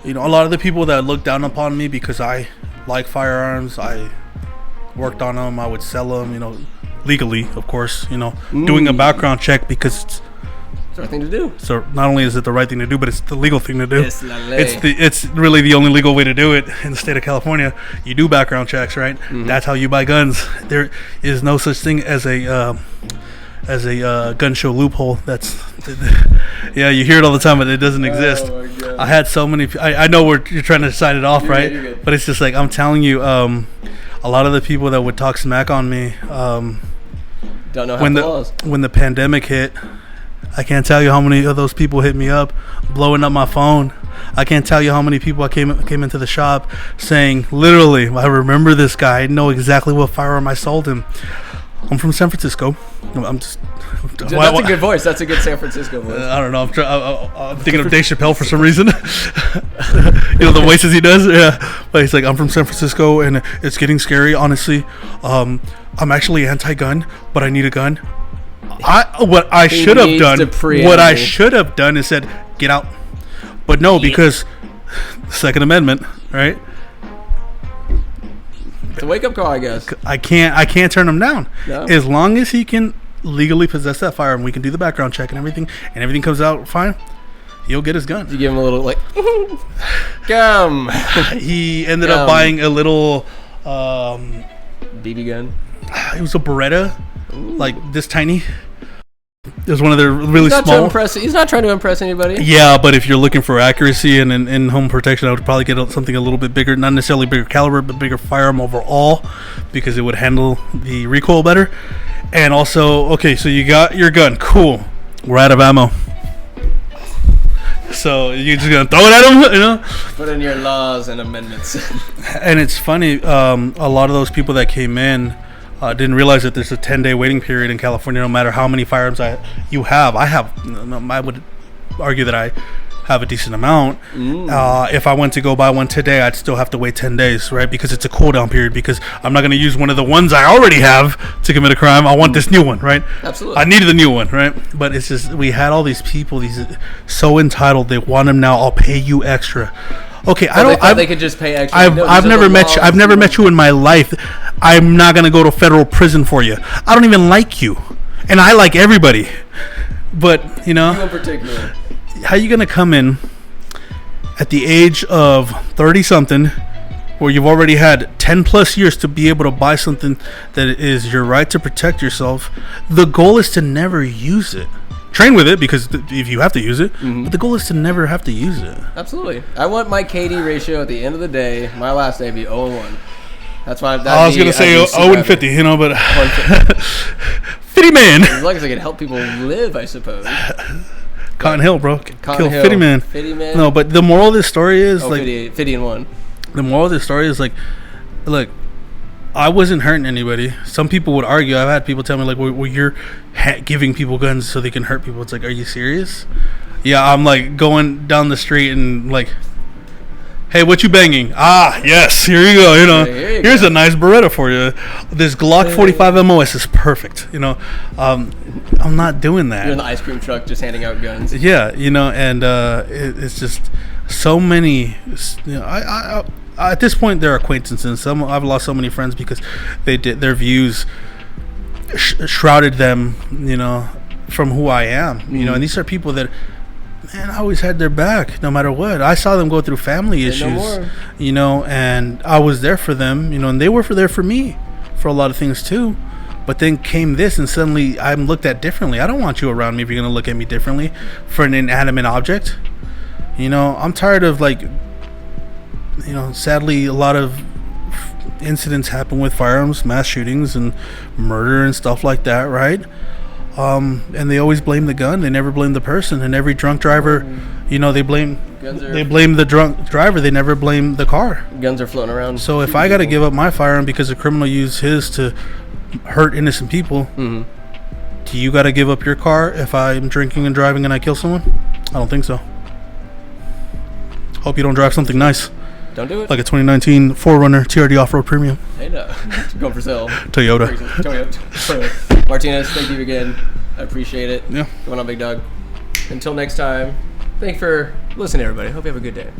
a lot of the people that look down upon me because I like firearms, I worked on them, I would sell them, legally, of course, doing a background check because it's the right thing to do. So not only is it the right thing to do, but it's the legal thing to do. It's really the only legal way to do it in the state of California. You do background checks, right? That's how you buy guns. There is no such thing as a gun show loophole. That's yeah, you hear it all the time, but it doesn't exist. Oh my God. I had so many. I know you're trying to sign it off, right? You're good. But it's just like I'm telling you, a lot of the people that would talk smack on me don't know how when the pandemic hit. I can't tell you how many of those people hit me up, blowing up my phone. I can't tell you how many people I came into the shop saying, literally, I remember this guy. I know exactly what firearm I sold him. I'm from San Francisco. That's a good voice. That's a good San Francisco voice. I don't know. I'm thinking of Dave Chappelle for some reason. The voices he does. Yeah, but he's like, I'm from San Francisco, and it's getting scary. Honestly, I'm actually anti-gun, but I need a gun. What I He should have needs done, to preamble. what I should have done is said, get out. But no, because Second Amendment, right? It's a wake-up call, I guess. I can't turn him down. No? As long as he can legally possess that firearm, we can do the background check and everything comes out fine. He'll get his gun. You give him a little, like, gum. He ended up buying a little BB gun. It was a Beretta, like this tiny. It was one of their really small. He's not trying to impress anybody. Yeah, but if you're looking for accuracy and in home protection, I would probably get something a little bit bigger, not necessarily bigger caliber, but bigger firearm overall, because it would handle the recoil better. And also, okay, so you got your gun, cool. We're out of ammo, so you're just gonna throw it at him, you know? Put in your laws and amendments. And it's funny, a lot of those people that came in. Didn't realize that there's a 10-day waiting period in California. No matter how many firearms you have, I would argue that I have a decent amount. If I went to go buy one today, I'd still have to wait 10 days, right? Because it's a cooldown period. Because I'm not going to use one of the ones I already have to commit a crime. I want this new one, right? Absolutely. I needed the new one, right? But it's just we had all these people, these so entitled. They want them now. I'll pay you extra. Okay, They could just pay extra. I've never met you. I've never met you in my life. I'm not gonna go to federal prison for you. I don't even like you, and I like everybody. But you know, you in particular. How you gonna come in at the age of 30-something, where you've already had 10+ years to be able to buy something that is your right to protect yourself? The goal is to never use it. Train with it because if you have to use it, but the goal is to never have to use it. Absolutely. I want my KD ratio at the end of the day, my last day, be 0-1. That's why. I was gonna say 0-50, you know, but 50 man. As long as I can help people live, I suppose. Cotton Hill, bro. Cotton Hill. 50 man. 50 man. No, but the moral of this story is 50-1. The moral of this story is like, look, I wasn't hurting anybody. Some people would argue. I've had people tell me like, well you're giving people guns so they can hurt people. It's like, are you serious? Yeah, I'm like going down the street and like, hey, what you banging? Ah, yes, here you go. You know, here's a nice Beretta for you. This Glock 45 MOS is perfect. You know, I'm not doing that. You're in the ice cream truck just handing out guns. Yeah, you know, and it's just so many. You know, I at this point they're acquaintances. I've lost so many friends because their views shrouded them, you know, from who I am. You know, and these are people that, man, I always had their back no matter what. I saw them go through family issues, you know, and I was there for them, you know, and they were there for me for a lot of things too. But then came this, and suddenly I'm looked at differently. I don't want you around me if you're going to look at me differently for an inanimate object. You know, I'm tired of, like, you know, sadly, a lot of incidents happen with firearms, mass shootings and murder and stuff like that, right? And they always blame the gun. They never blame the person. And every drunk driver, you know, they blame the drunk driver. They never blame the car. Guns are floating around. So if I got to give up my firearm because a criminal used his to hurt innocent people, do you got to give up your car if I'm drinking and driving and I kill someone? I don't think so. Hope you don't drive something nice. Don't do it. Like a 2019 4Runner TRD Off-Road Premium. Hey, no. Going for sale. Toyota. Martinez, thank you again. I appreciate it. Yeah. Going on, big dog. Until next time, thank you for listening, everybody. Hope you have a good day.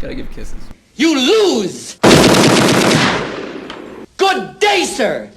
Gotta give kisses. You lose! Good day, sir!